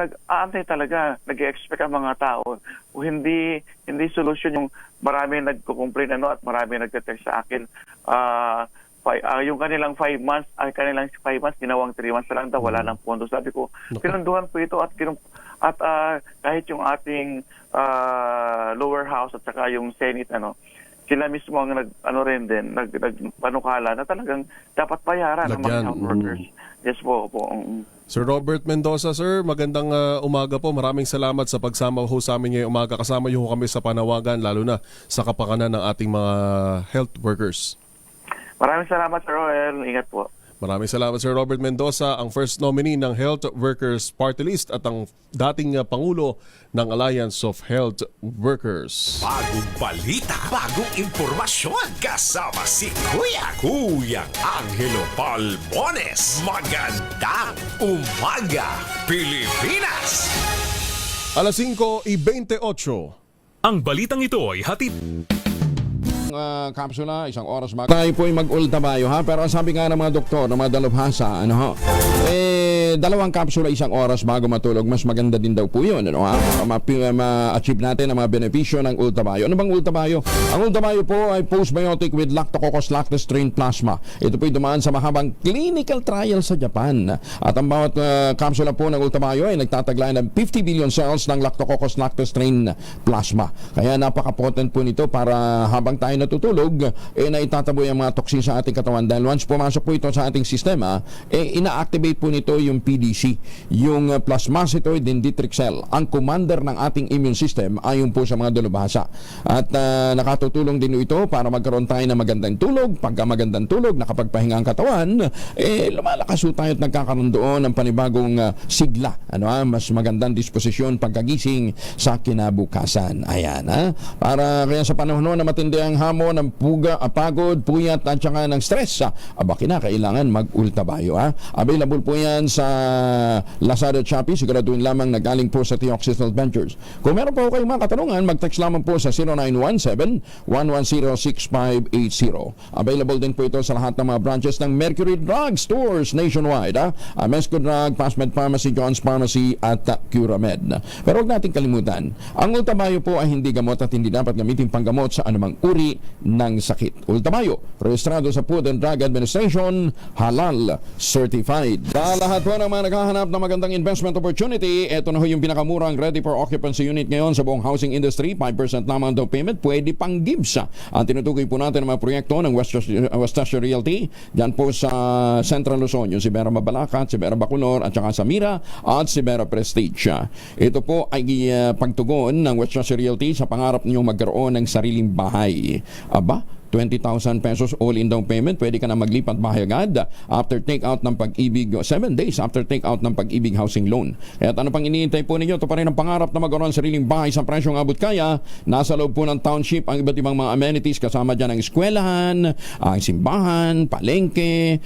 nag-aantay talaga, nag-expect ang mga tao. Hindi solusyon yung marami nagko-complain at marami nagte-text sa akin. Yung kanilang 5 months, ginawang 3 months lang daw, wala nang pondo. Sabi ko, pinunduhan po ito at kahit yung ating lower house at saka yung Senate, sila mismo ang nagpanukala na talagang dapat bayaran ng mga health workers. Yes po. Sir Robert Mendoza, sir, magandang umaga po. Maraming salamat sa pagsama ho sa amin ngayong umaga. Kasama niyo kami sa panawagan, lalo na sa kapakanan ng ating mga health workers. Maraming salamat, Sir Roel. Ingat po. Maraming salamat, Sir Robert Mendoza, ang first nominee ng Health Workers Party List at ang dating Pangulo ng Alliance of Health Workers. Bagong balita, bagong impormasyon, kasama si Kuya Angelo Palmones. Magandang umaga, Pilipinas! Alas 5:28. Ang balitang ito ay hatid kapsula, 1 oras tayo po ay mag-ultabayo pero sabi nga ng mga doktor, ng mga dalubhasa, 2 kapsula 1 oras bago matulog, mas maganda din daw po yun, ma-achieve natin ang mga benepisyo ng ultabayo. Ano bang ultabayo? Ang ultabayo po ay postbiotic with Lactococcus lactis strain plasma. Ito po ay dumaan sa mahabang clinical trial sa Japan. At ang bawat kapsula po ng ultabayo ay nagtataglay ng 50 billion cells ng Lactococcus lactis strain plasma. Kaya napaka-potent po nito para habang tayo natutulog, naitataboy ang mga toksin sa ating katawan dahil once pumasok po ito sa ating sistema, ina-activate po nito yung PDC, yung plasmacytoid dendritic cell, ang commander ng ating immune system ayon po sa mga dalubhasa. At nakatutulong din ito para magkaroon tayo ng magandang tulog. Pagka magandang tulog, nakapagpahinga ang katawan, lumalakas po tayo at nagkakaroon doon ng panibagong sigla, mas magandang disposisyon pagkagising sa kinabukasan. Ayan, para kaya sa panahon na matindi ang hamon ng pagod, puyat at saka ng stress, kailangan mag-ultabayo. Available po yan sa Lazada at Shopee, siguraduhin lamang na galing po sa Theoxistal Ventures. Kung meron po kayong mga katanungan, mag-text lamang po sa 0917-110-6580. Available din po ito sa lahat ng mga branches ng Mercury Drug Stores nationwide. Mesco Drug, Pasmed Pharmacy, John's Pharmacy at Curamed. Pero huwag natin kalimutan, ang Ultamayo po ay hindi gamot at hindi dapat gamitin panggamot sa anumang uri ng sakit. Ultamayo, rehistrado sa Food and Drug Administration, halal certified. Sa lahat po ng mga naghahanap ng magandang investment opportunity, ito na ho yung pinakamurang ready for occupancy unit ngayon sa buong housing industry. 5% lamang down payment, pwede pang gives. Ang tinutukoy po natin ang mga proyekto ng West Asia Realty, dyan po sa Central Luzon, yung Sibera Mabalacat, Sibera Bacolor, at saka Samira at Sibera Prestige. Ito po ay pagtugon ng West Asia Realty sa pangarap niyo magkaroon ng sariling bahay. Aba, 20,000 pesos all-in down payment. Pwede ka na maglipat bahay agad after take-out ng Pag-ibig, 7 days after take-out ng Pag-ibig housing loan. At ano pang iniintay po ninyo? Ito pa rin ang pangarap na magkaroon ng sariling bahay sa presyong abot kaya. Nasa loob po ng township ang iba't ibang mga amenities, kasama dyan ang eskwelahan, ang simbahan, palengke,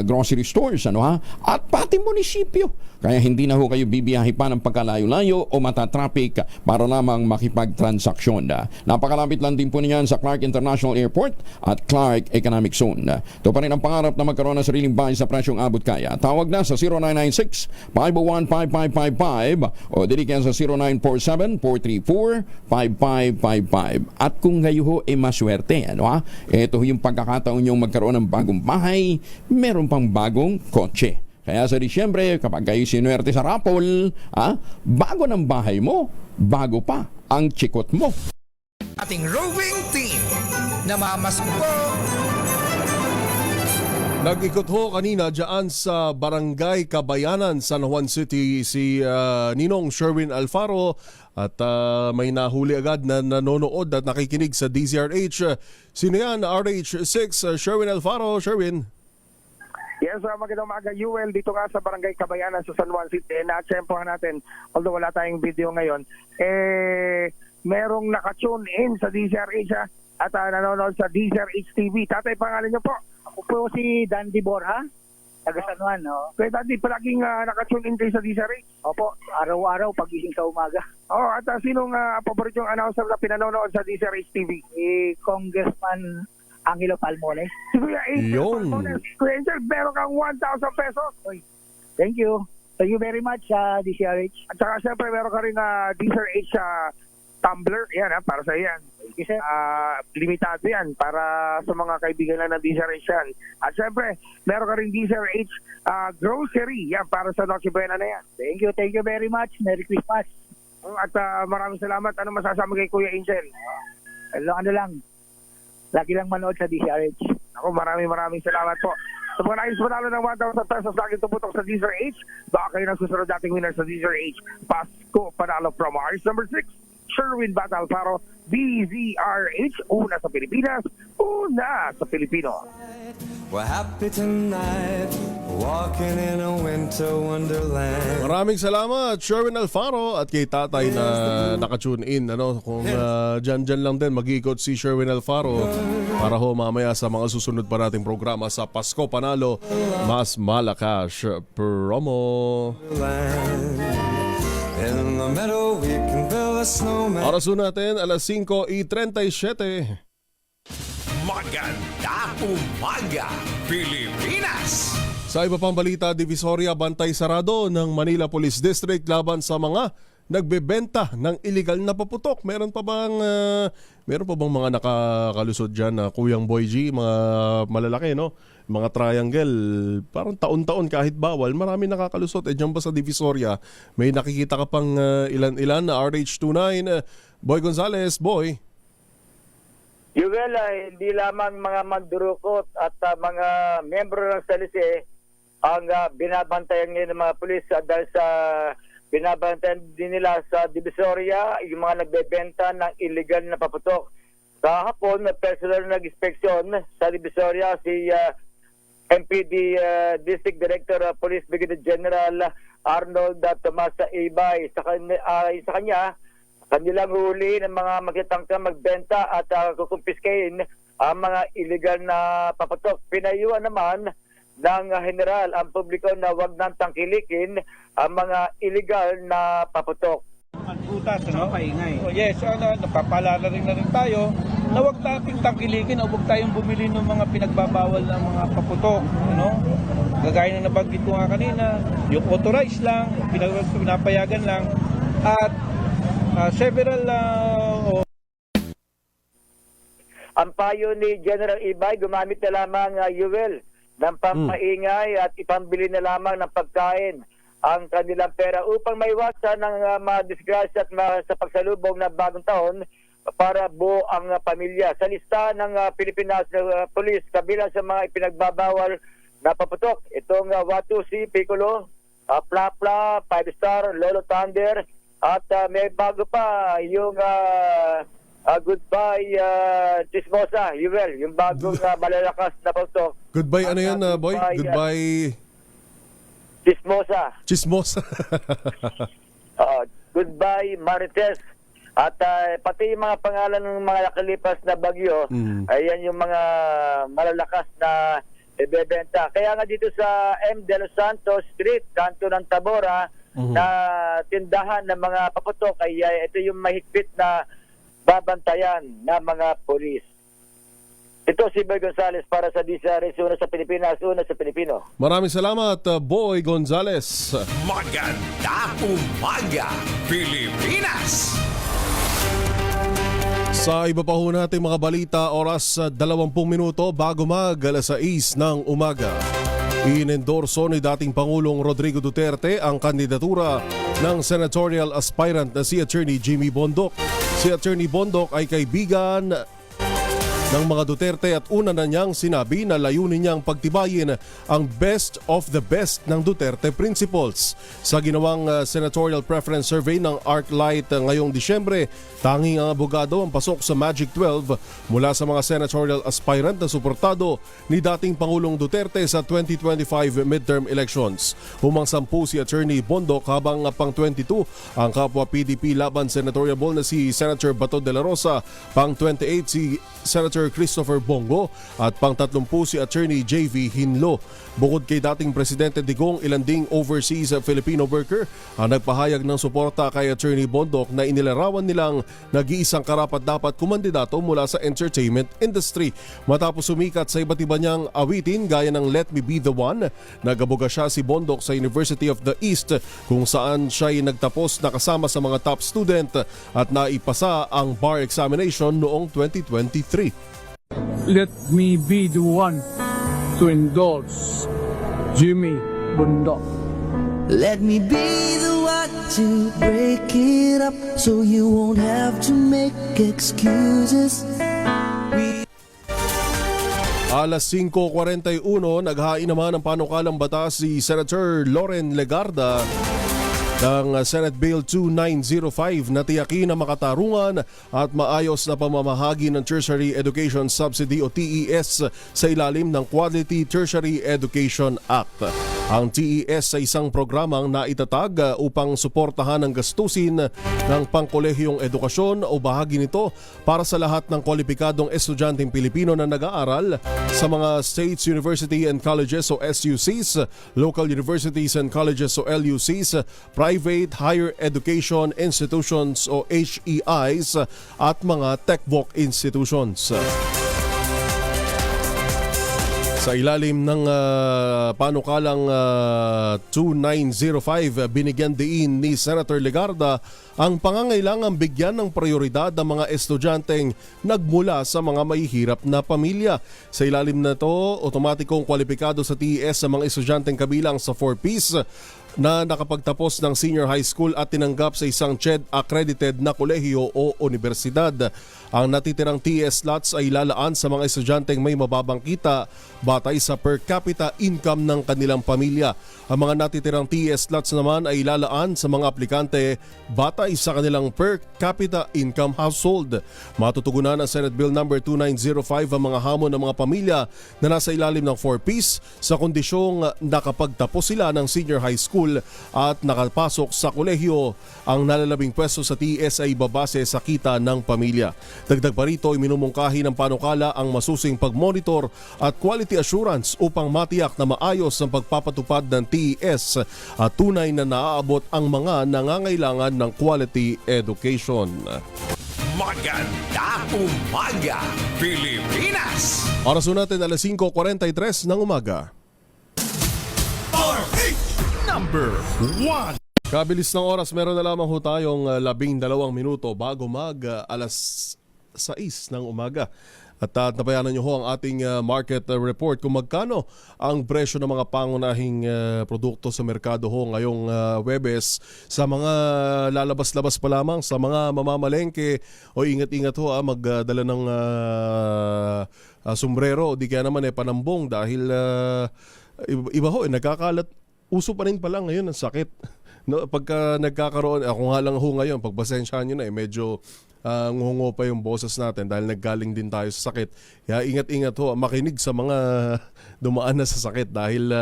grocery stores, at pati munisipyo. Kaya hindi na ho kayo bibiyahe pa ng pagkalayo-layo o matatraffic para lamang makipagtransaksyon. Napakalapit lang din po niyan sa Clark International Airport at Clark Economic Zone. Ito pa rin ang pangarap na magkaroon ng sariling bahay sa presyong abot kaya. Tawag na sa 0996-501-5555 o dili kaya sa 0947-434-5555. At kung kayo ho ay maswerte, ito yung pagkakataon nyo magkaroon ng bagong bahay, meron pang bagong kotse. Kaya sa Disyembre, kapag kayo sinuwerte sa raffle, bago ng bahay mo, bago pa ang chikot mo. Ating rowing team, namamas po. Nag-ikot ho kanina dyan sa Barangay Kabayanan, San Juan City si Ninong Sherwin Alfaro at may nahuli agad na nanonood at nakikinig sa DZRH. Sino yan? RH6, Sherwin Alfaro. Sherwin. Yes, magandang umaga, UL. Dito nga sa Barangay Kabayanan sa San Juan City. Na-atsempohan natin, although wala tayong video ngayon, merong naka-tune in sa DZRH at nanonood sa DZRH TV. Tatay, pangalan niyo po? Ako po si Dandy Borja, taga San Juan. No? Kaya Dandy, palaging naka-tune in kayo sa DZRH? Opo, araw-araw pagising sa umaga. At sinong paboritong announcer na pinanonood sa DZRH TV? Congressman Angelo Palmone. Si Kuya Angel Palmone. Kuya Angel, meron kang 1,000 pesos. Oy, thank you. Thank you very much, DCRH. At saka siyempre meron ka rin DCRH tumbler. Yan, para sa yan. Limitado yan para sa mga kaibigan lang ng DCRH yan. At siyempre, meron ka rin DCRH grocery. Yan, para sa Noche Buena na yan. Thank you very much. Merry Christmas. At maraming salamat. Ano masasama kay Kuya Angel? Ano lang. Lagi lang manood sa DCRH. Ako, maraming salamat po. Sa mga nais manalo ng 1,000 pesos, laging tumutok sa DZRH. Baka kayo ng susunod dating winner sa DZRH. Pasko Panalo from ours number 6, Sherwin Bat Alfaro, DZRH. Una sa Pilipinas, una sa Pilipino. We're happy tonight, walking in a winter wonderland. Maraming salamat, Sherwin Alfaro, at kay tatay na naka-tune in. Kung dyan lang din, mag-iikot si Sherwin Alfaro para ho mamaya sa mga susunod pa nating programa sa Pasko Panalo, Mas Malakas promo. In the meadow we can build a snowman. Oras natin, alas 5:37. Maganda umaga, Pilipinas! Sa iba pang balita, Divisoria bantay sarado ng Manila Police District laban sa mga nagbebenta ng illegal na paputok. Meron pa bang mga nakakalusot dyan na Kuyang Boy G, mga malalaki, mga triangle, parang taon-taon kahit bawal, marami nakakalusot. Dyan ba sa Divisoria, may nakikita ka pang ilan-ilan na RH29. Boy Gonzales, Boy. Yuvel, hindi lamang mga mandurukot at mga membro ng salise ang binabantayan ngayon ng mga pulis dahil sa binabantayan din nila sa Divisoria yung mga nagbebenta ng illegal na paputok. Kahapon, personal nag-inspeksyon sa Divisoria si MPD District Director Police Brigadier General Arnold Tomasa Ibay. Sa kanya, kanilang huli ng mga magkitangkang magbenta at kukumpiskain ang mga illegal na paputok. Pinayuan naman ng general ang publiko na wag nang tangkilikin ang mga illegal na paputok. Utas, ano? Paingay. Yes, napapaalala rin tayo na huwag nating tangkilikin o huwag tayong bumili ng mga pinagbabawal na mga paputok. Gagaya na nabanggit ko nga kanina, yung authorized lang, pinapayagan lang, at several... Ang payo ni General Ibay, gumamit na lamang Yuel ng pampaingay at ipambili na lamang ng pagkain ang kanilang pera upang maiwasan ng mga disgrasya at sa pagsalubong ng bagong taon para buo ang pamilya. Sa lista ng Pilipinas Police, kabilang sa mga ipinagbabawal na paputok, itong Watusi, Piccolo, Plapla, 5-Star, Lolo Thunder, at may bago pa yung Goodbye Chismosa, Yuel, yung bagong malalakas na paputok. Goodbye, ano yan, boy? Goodbye... Chismosa. Goodbye Marites. At pati yung mga pangalan ng mga nakalipas na bagyo, ayan yung mga malalakas na ibebenta. Kaya nga dito sa M. De Los Santos Street, kanto ng Tabora, na tindahan ng mga paputok, ay ito yung mahigpit na babantayan ng mga polis. Ito si Boy Gonzales para sa DZRH, una sa Pilipinas, una sa Pilipino. Maraming salamat, Boy Gonzales. Maganda umaga, Pilipinas! Sa iba pa ho natin mga balita, oras 20 minuto bago alas 6 ng umaga. Inendorso ni dating Pangulong Rodrigo Duterte ang kandidatura ng senatorial aspirant na si Attorney Jimmy Bondoc. Si Attorney Bondoc ay kaibigan ng mga Duterte at una na niyang sinabi na layunin niyang pagtibayin ang best of the best ng Duterte principles. Sa ginawang senatorial preference survey ng ArcLight ngayong Disyembre, tanging ang abogado ang pasok sa Magic 12 mula sa mga senatorial aspirant na suportado ni dating Pangulong Duterte sa 2025 midterm elections. Humang 10 si Attorney Bondoc habang pang 22 ang kapwa PDP laban senatorial ball na si Senator Bato de la Rosa, pang 28 si Senator Christopher Bongo at pang 30 si Attorney JV Hinlo. Bukod kay dating Presidente Digong, ilan ding overseas Filipino worker ang nagpahayag ng suporta kay Attorney Bondoc na inilarawan nilang nag-iisang karapat-dapat kumandidato mula sa entertainment industry. Matapos sumikat sa iba't iba niyang awitin gaya ng Let Me Be The One, nag-aboga siya si Bondoc sa University of the East kung saan siya'y nagtapos na kasama sa mga top student at naipasa ang bar examination noong 2023. Let me be the one to indulge Jimmy Bondoc. Let me be the one to break it up so you won't have to make excuses. Alas 5:41, naghain naman ng panukalang batas si Senator Loren Legarda ng Senate Bill 2905 na tiyakin na makatarungan at maayos na pamamahagi ng Tertiary Education Subsidy o TES sa ilalim ng Quality Tertiary Education Act. Ang TES ay isang programang naitatag upang suportahan ang gastusin ng pangkolehiyong edukasyon o bahagi nito para sa lahat ng kwalipikadong estudyanteng Pilipino na nag-aaral sa mga States University and Colleges o SUCs, Local Universities and Colleges o LUCs, Private Higher Education Institutions o HEIs at mga TechVoc institutions. Sa ilalim ng panukalang 2905, binigyan diin ni Senator Legarda ang pangangailangang bigyan ng prioridad ang mga estudyanteng nagmula sa mga mahihirap na pamilya. Sa ilalim na ito, otomatikong kwalipikado sa TES sa mga estudyanteng kabilang sa 4Ps na nakapagtapos ng senior high school at tinanggap sa isang CHED accredited na kolehiyo o universidad. Ang natitirang TES slots ay lalaan sa mga estudyanteng may mababang kita batay sa per capita income ng kanilang pamilya. Ang mga natitirang TES slots naman ay lalaan sa mga aplikante batay sa kanilang per capita income household. Matutugunan ng Senate Bill No. 2905 ang mga hamon ng mga pamilya na nasa ilalim ng 4Ps sa kondisyong nakapagtapos sila ng senior high school school at nakapasok sa kolehiyo. Ang nalalabing pwesto sa TES ay babase sa kita ng pamilya. Dagdag pa rito, iminumungkahi ng panukala ang masusing pagmonitor at quality assurance upang matiyak na maayos ang pagpapatupad ng TES at tunay na naaabot ang mga nangangailangan ng quality education. Maganda umaga, Pilipinas! Oras natin 5:43 ng umaga. Number 1. Kabilis ng oras, meron na lamang ho tayong 12 minuto bago alas 6 ng umaga. At nabayanan nyo ho ang ating market report kung magkano ang presyo ng mga pangunahing produkto sa merkado ho ngayong Webes. Sa mga lalabas-labas pa lamang, sa mga mamamalengke, o ingat-ingat ho magdala ng sombrero o di kaya naman panambong dahil iba ho, nagkakalat. Uso pa rin pala ngayon ang sakit. No, pagka nagkakaroon, ako nga lang ho ngayon, pagbasensyahan nyo na medyo ngungo pa yung boses natin dahil naggaling din tayo sa sakit. Kaya ingat-ingat ho, makinig sa mga dumaan na sa sakit dahil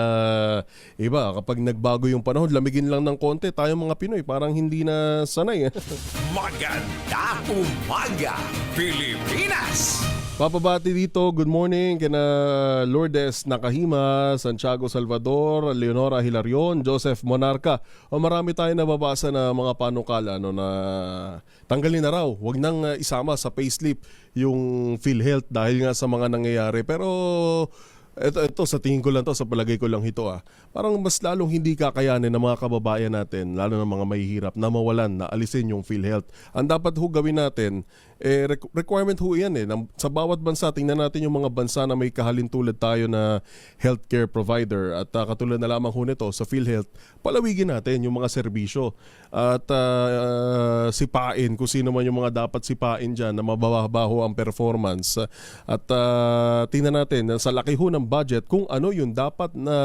iba, kapag nagbago yung panahon, lamigin lang ng konti, tayong mga Pinoy parang hindi na sanay. Maganda umaga, Pilipinas! Papabati dito, good morning kina Lourdes Nakahima, Santiago Salvador, Leonora Hilarion, Joseph Monarca. O marami tayo nababasa na mga panukala na tanggalin na raw, wag nang isama sa payslip yung PhilHealth dahil nga sa mga nangyayari. Pero ito sa tingin ko lang to, sa palagay ko lang ito parang mas lalong hindi kakayanin ng mga kababayan natin, lalo ng mga mahihirap, na mawalan, na alisin yung PhilHealth. Ang dapat ho gawin natin, requirement ho yan sa bawat bansa. Tingnan natin yung mga bansa na may kahalintulad tayo na healthcare provider at katulad na lamang ho nito sa PhilHealth, palawigin natin yung mga serbisyo at sipain kung sino man yung mga dapat sipain dyan na mababaho ang performance at tingnan natin sa laki ho ng budget kung ano yung dapat na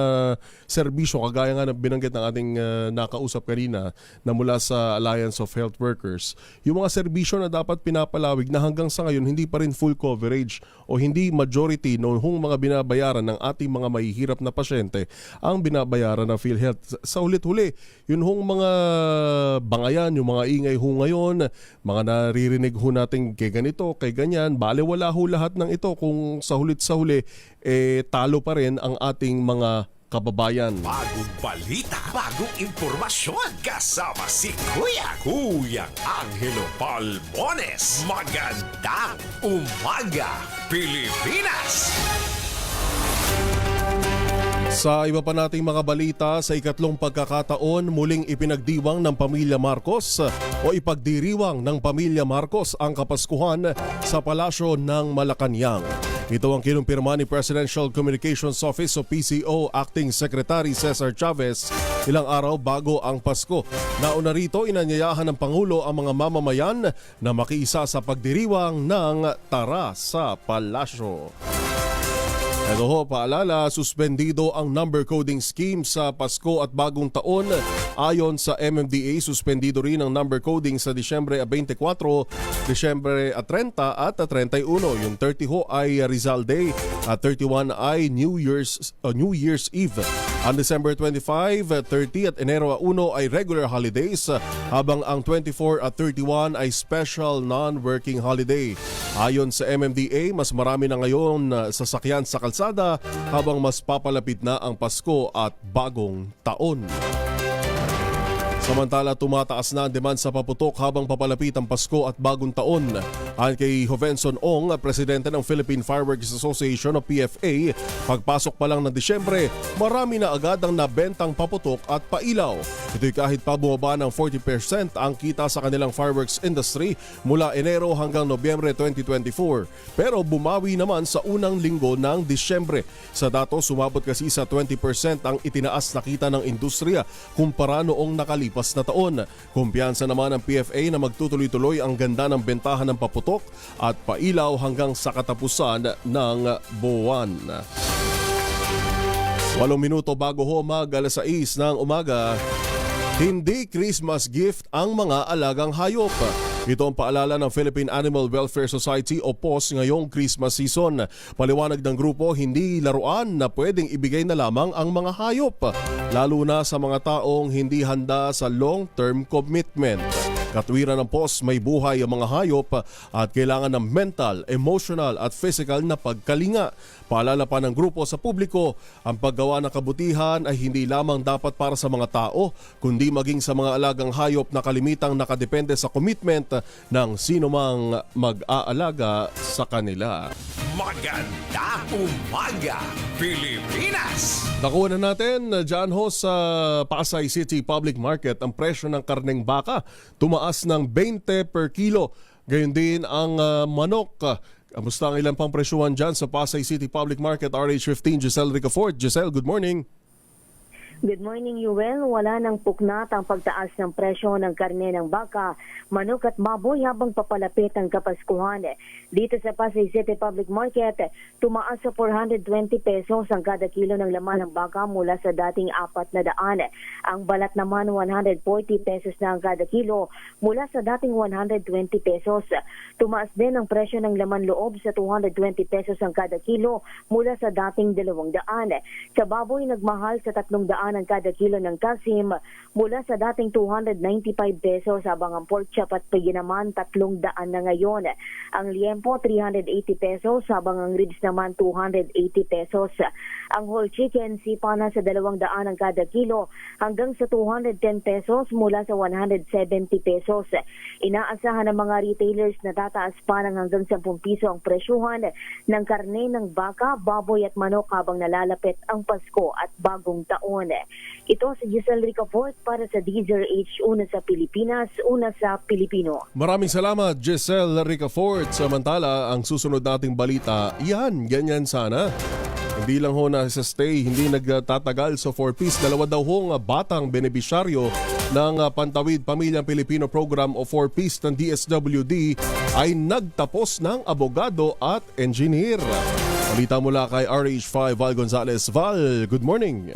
serbisyo, kagaya nga na binanggit ng ating nakausap kanina na mula sa Alliance of Health Workers, yung mga serbisyo na dapat pinapalawig na hanggang sa ngayon hindi pa rin full coverage o hindi majority noong mga binabayaran ng ating mga mahihirap na pasyente ang binabayaran ng PhilHealth. Sa ulit-huli, yun hong mga bangayan, yung mga ingay ho ngayon, mga naririnig ho natin kay ganito, kay ganyan, baliwala ho lahat ng ito kung sa huli talo pa rin ang ating mga kababayan. Bagong balita, bagong impormasyon, kasama si Kuya Angelo Palmones. Magandang umaga, Pilipinas! Sa iba pa nating mga balita, sa ikatlong pagkakataon, muling ipinagdiwang ng pamilya Marcos o ipagdiriwang ng pamilya Marcos ang Kapaskuhan sa Palasyo ng Malacanang. Ito ang kinumpirma ni Presidential Communications Office o PCO Acting Secretary Cesar Chavez ilang araw bago ang Pasko. Nauna rito, inanyayahan ng Pangulo ang mga mamamayan na makiisa sa pagdiriwang ng Tara sa Palasyo. Ito ho, paalala, suspendido ang number coding scheme sa Pasko at Bagong Taon. Ayon sa MMDA, suspendido rin ang number coding sa Disyembre 24, Disyembre 30 at 31. Yung 30 ho ay Rizal Day at 31 ay New Year's Eve. Ang December 25, 30 at Enero 1 ay regular holidays, habang ang 24 at 31 ay special non-working holiday. Ayon sa MMDA, mas marami na ngayon sasakyan sa kalsada habang mas papalapit na ang Pasko at Bagong Taon. Samantala, tumataas na ang demand sa paputok habang papalapit ang Pasko at Bagong Taon. Ayon kay Jovenson Ong, presidente ng Philippine Fireworks Association o PFA, pagpasok pa lang ng Disyembre, marami na agad ang nabentang paputok at pailaw. Ito'y kahit pa bumaba ng 40% ang kita sa kanilang fireworks industry mula Enero hanggang Nobyembre 2024. Pero bumawi naman sa unang linggo ng Disyembre. Sa datos, sumabot kasi sa 20% ang itinaas na kita ng industriya kumpara noong nakalipas na taon. Kumpiyansa naman ng PFA na magtutuloy-tuloy ang ganda ng bentahan ng paputok at pailaw hanggang sa katapusan ng buwan. 8 minuto bago ho alas 6 ng umaga, hindi Christmas gift ang mga alagang hayop. Ito ang paalala ng Philippine Animal Welfare Society o POS ngayong Christmas season. Paliwanag ng grupo, hindi laruan na pwedeng ibigay na lamang ang mga hayop, lalo na sa mga taong hindi handa sa long-term commitment. Katwiran ng POS, may buhay ang mga hayop at kailangan ng mental, emotional at physical na pagkalinga. Paalala pa ng grupo sa publiko, ang paggawa ng kabutihan ay hindi lamang dapat para sa mga tao, kundi maging sa mga alagang hayop na kalimitang nakadepende sa commitment ng sino mang mag-aalaga sa kanila. Magandang umaga, Pilipinas! Nakuha na natin dyan ho sa Pasay City Public Market ang presyo ng karneng baka. Tumaas ng 20 per kilo. Gayon din ang manok. Kamusta ang ilang pang presyuhan dyan sa Pasay City Public Market? RH15, Giselle Ricafort. Giselle, good morning. Good morning, Yuel. Wala nang puknat ang pagtaas ng presyo ng karne ng baka, manok at baboy habang papalapit ang Kapaskuhan. Dito sa Pasay City Public Market, tumaas sa 420 pesos ang kada kilo ng laman ng baka mula sa dating 400. Ang balat naman 140 pesos na ang kada kilo mula sa dating 120 pesos. Tumaas din ang presyo ng laman loob sa 220 pesos ang kada kilo mula sa dating 200. Sa baboy nagmahal sa 300 ang kada kilo ng kalsim mula sa dating 295 pesos, habang ang pork chop at pigi naman 300 na ngayon. Ang liempo 380 pesos, habang ang ribs naman 280 pesos. Ang whole chicken sipa na sa 200 ang kada kilo hanggang sa 210 pesos mula sa 170 pesos. Inaasahan ng mga retailers na tataas pa ng hanggang 10 piso ang presyuhan ng karne ng baka, baboy at manok habang nalalapit ang Pasko at Bagong Taon. Ito si Giselle Ricafort para sa DZRH, una sa Pilipinas, una sa Pilipino. Maraming salamat, Giselle Ricafort. Samantala, ang susunod nating balita, ganyan sana. Hindi lang ho na sa stay, hindi nagtatagal sa 4-piece. Dalawa daw hong batang benepisyaryo ng Pantawid Pamilyang Pilipino Program o 4-piece ng DSWD ay nagtapos ng abogado at engineer. Balita mula kay RH5 Val Gonzalez. Val, good morning.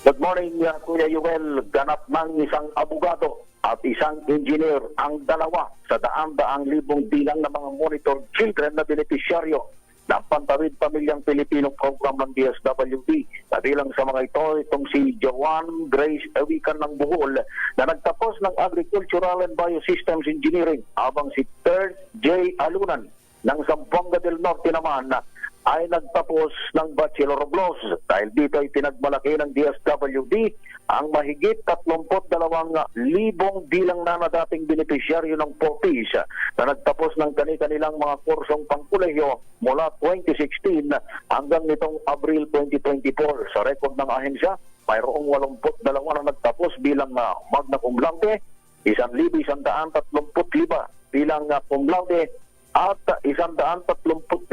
Good morning, Kuya Yuel. Ganap ng isang abogado at isang engineer ang dalawa sa daan-daang libong bilang ng mga monitored children na benepisyaryo ng Pantawid Pamilyang Pilipino Program ng DSWD. Kabilang sa mga ito, itong si Joan Grace Ewikan ng Bohol na nagtapos ng Agricultural and Biosystems Engineering, habang si Third J. Alunan ng Zamboanga del Norte naman ay nagtapos ng Bachelor of Laws. Dahil dito ay pinagmalaki ng DSWD ang mahigit 32,000 bilang na dating benepisyaryo ng 4-piece na nagtapos ng kanilang mga kursong pangkolehiyo mula 2016 hanggang nitong Abril 2024. Sa record ng ahensya, mayroong 82 na nagtapos bilang magna cum laude, 1,135 bilang cum laude, at 132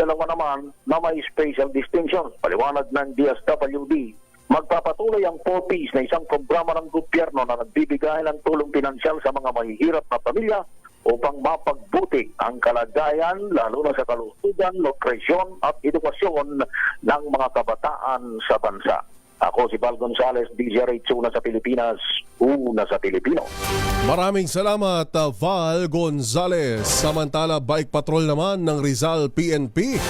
naman na may special distinction. Paliwanag ng DSWD, magpapatuloy ang 4-piece na isang programa ng gobyerno na nagbibigay ng tulong pinansyal sa mga mahihirap na pamilya upang mapagbuti ang kalagayan lalo na sa kalusugan, nutrisyon at edukasyon ng mga kabataan sa bansa. Ako si Val Gonzalez, DZRH, una sa Pilipinas, una sa Pilipino. Maraming salamat, Val Gonzalez. Samantala, bike patrol naman ng Rizal PNP.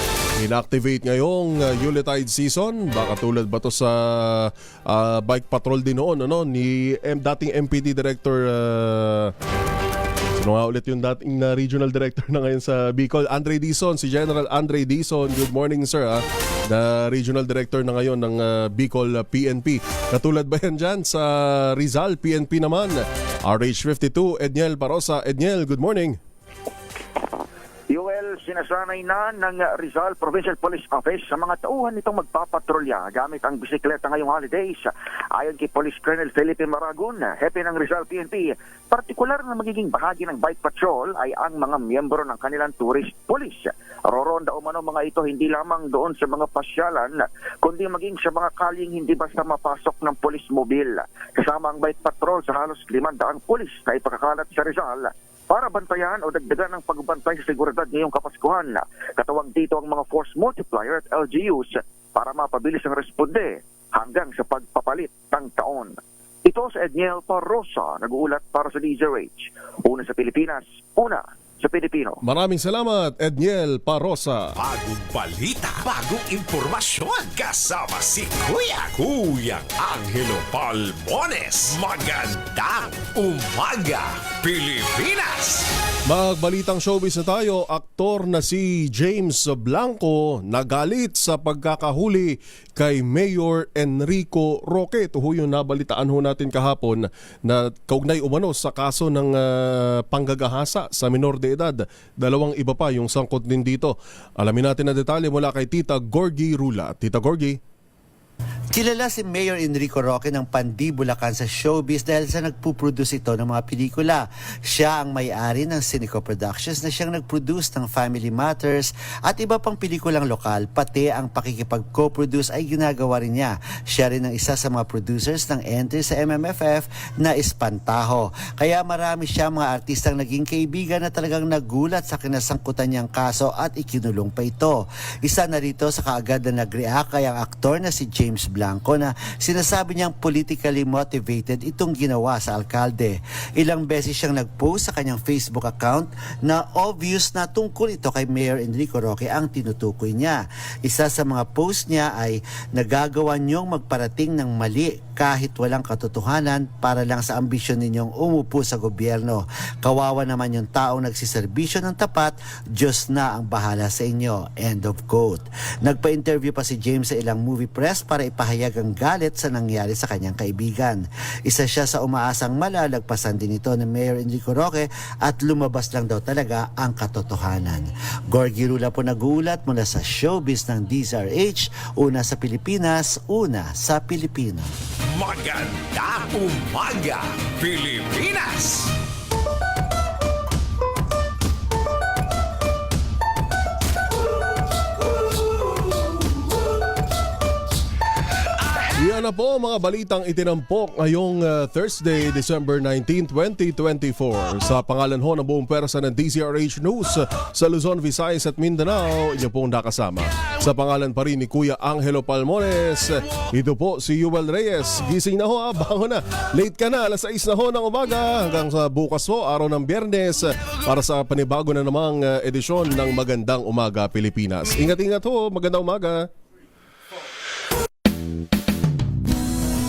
Inactivate ngayong Yuletide season. Baka tulad ba to sa bike patrol din noon ni dating MPD Director sino nga ulit yung dating regional director na ngayon sa Bicol, Andre Dizon, si General Andre Dizon. Good morning, sir. Na regional director na ngayon ng Bicol PNP. Katulad ba yan dyan sa Rizal PNP naman? RH52, Edniel Parosa. Edniel, good morning. Yuel, sinasanay na ng Rizal Provincial Police Office sa mga tauhan nitong magpapatrolya gamit ang bisikleta ngayong holidays. Ayon kay Police Colonel Felipe Maragon, hepe ng Rizal PNP, partikular na magiging bahagi ng bike patrol ay ang mga miyembro ng kanilang tourist police. Roronda umano mga ito hindi lamang doon sa mga pasyalan, kundi maging sa mga kalyeng hindi basta mapasok ng police mobile. Kasama ang bike patrol sa halos 500 police na ipakakalat sa Rizal para bantayan o dagdagan ng pagbantay sa seguridad ngayong Kapaskuhan. Katawang dito ang mga force multiplier at LGUs para mapabilis ang responde hanggang sa pagpapalit ng taon. Ito Ito si Edniel Parrosa, nag-uulat para sa DZRH. Una sa Pilipinas, una sa Pilipino. Maraming salamat, Edniel Parrosa. Bagong balita, bagong impormasyon. Kasama si Kuya Angelo Palmones. Magandang umaga, Pilipinas! Magbalitang showbiz na tayo, aktor na si James Blanco nagalit sa pagkakahuli kay Mayor Enrico Roque. Ito ho yung nabalitaan ho natin kahapon na kaugnay umano sa kaso ng panggagahasa sa minor de edad. Dalawang iba pa yung sangkot din dito. Alamin natin na detalye mula kay Tita Gorgie Rula. Tita Gorgie. Kilala si Mayor Enrico Roque ng pandibulakan sa showbiz dahil sa nagpuproduce ito ng mga pelikula. Siya ang may-ari ng Cineco Productions na siyang nagproduce ng Family Matters at iba pang pelikulang lokal, pati ang pakikipag-co-produce ay ginagawa rin niya. Siya rin ang isa sa mga producers ng entry sa MMFF na Espantaho. Kaya marami siya mga artistang naging kaibigan na talagang nagulat sa kinasangkutan niyang kaso at ikinulong pa ito. Isa na rito sa kaagad na nag-react ay ang aktor na si James Blanco na sinasabi niyang politically motivated itong ginawa sa alkalde. Ilang beses siyang nag-post sa kanyang Facebook account na obvious na tungkol ito kay Mayor Enrico Roque ang tinutukoy niya. Isa sa mga post niya ay nagagawa niyong magparating ng mali kahit walang katotohanan para lang sa ambisyon ninyong umupo sa gobyerno. Kawawa naman yung taong nagsiserbisyo ng tapat, Diyos na ang bahala sa inyo. End of quote. Nagpa-interview pa si James sa ilang movie press para ipahayag ang galit sa nangyari sa kanyang kaibigan. Isa siya sa umaasang malalagpasan din ito ng Mayor Enrico Roque at lumabas lang daw talaga ang katotohanan. Gorgie Rula po nag-uulat mula sa showbiz ng DZRH, una sa Pilipinas, una sa Pilipino. Magandang umaga, Pilipinas! Yan na po mga balitang itinampok ngayong Thursday, December 19, 2024. Sa pangalan ho ng buong pwersa ng DZRH News sa Luzon, Visayas at Mindanao, inyo pong nakasama. Sa pangalan pa rin ni Kuya Angelo Palmones, ito po si Yuel Reyes. Gising na ho, bango na. Late ka na, alas 6 na ho ng umaga. Hanggang sa bukas ho, araw ng Biyernes, para sa panibago na namang edisyon ng Magandang Umaga Pilipinas. Ingat-ingat ho, magandang umaga.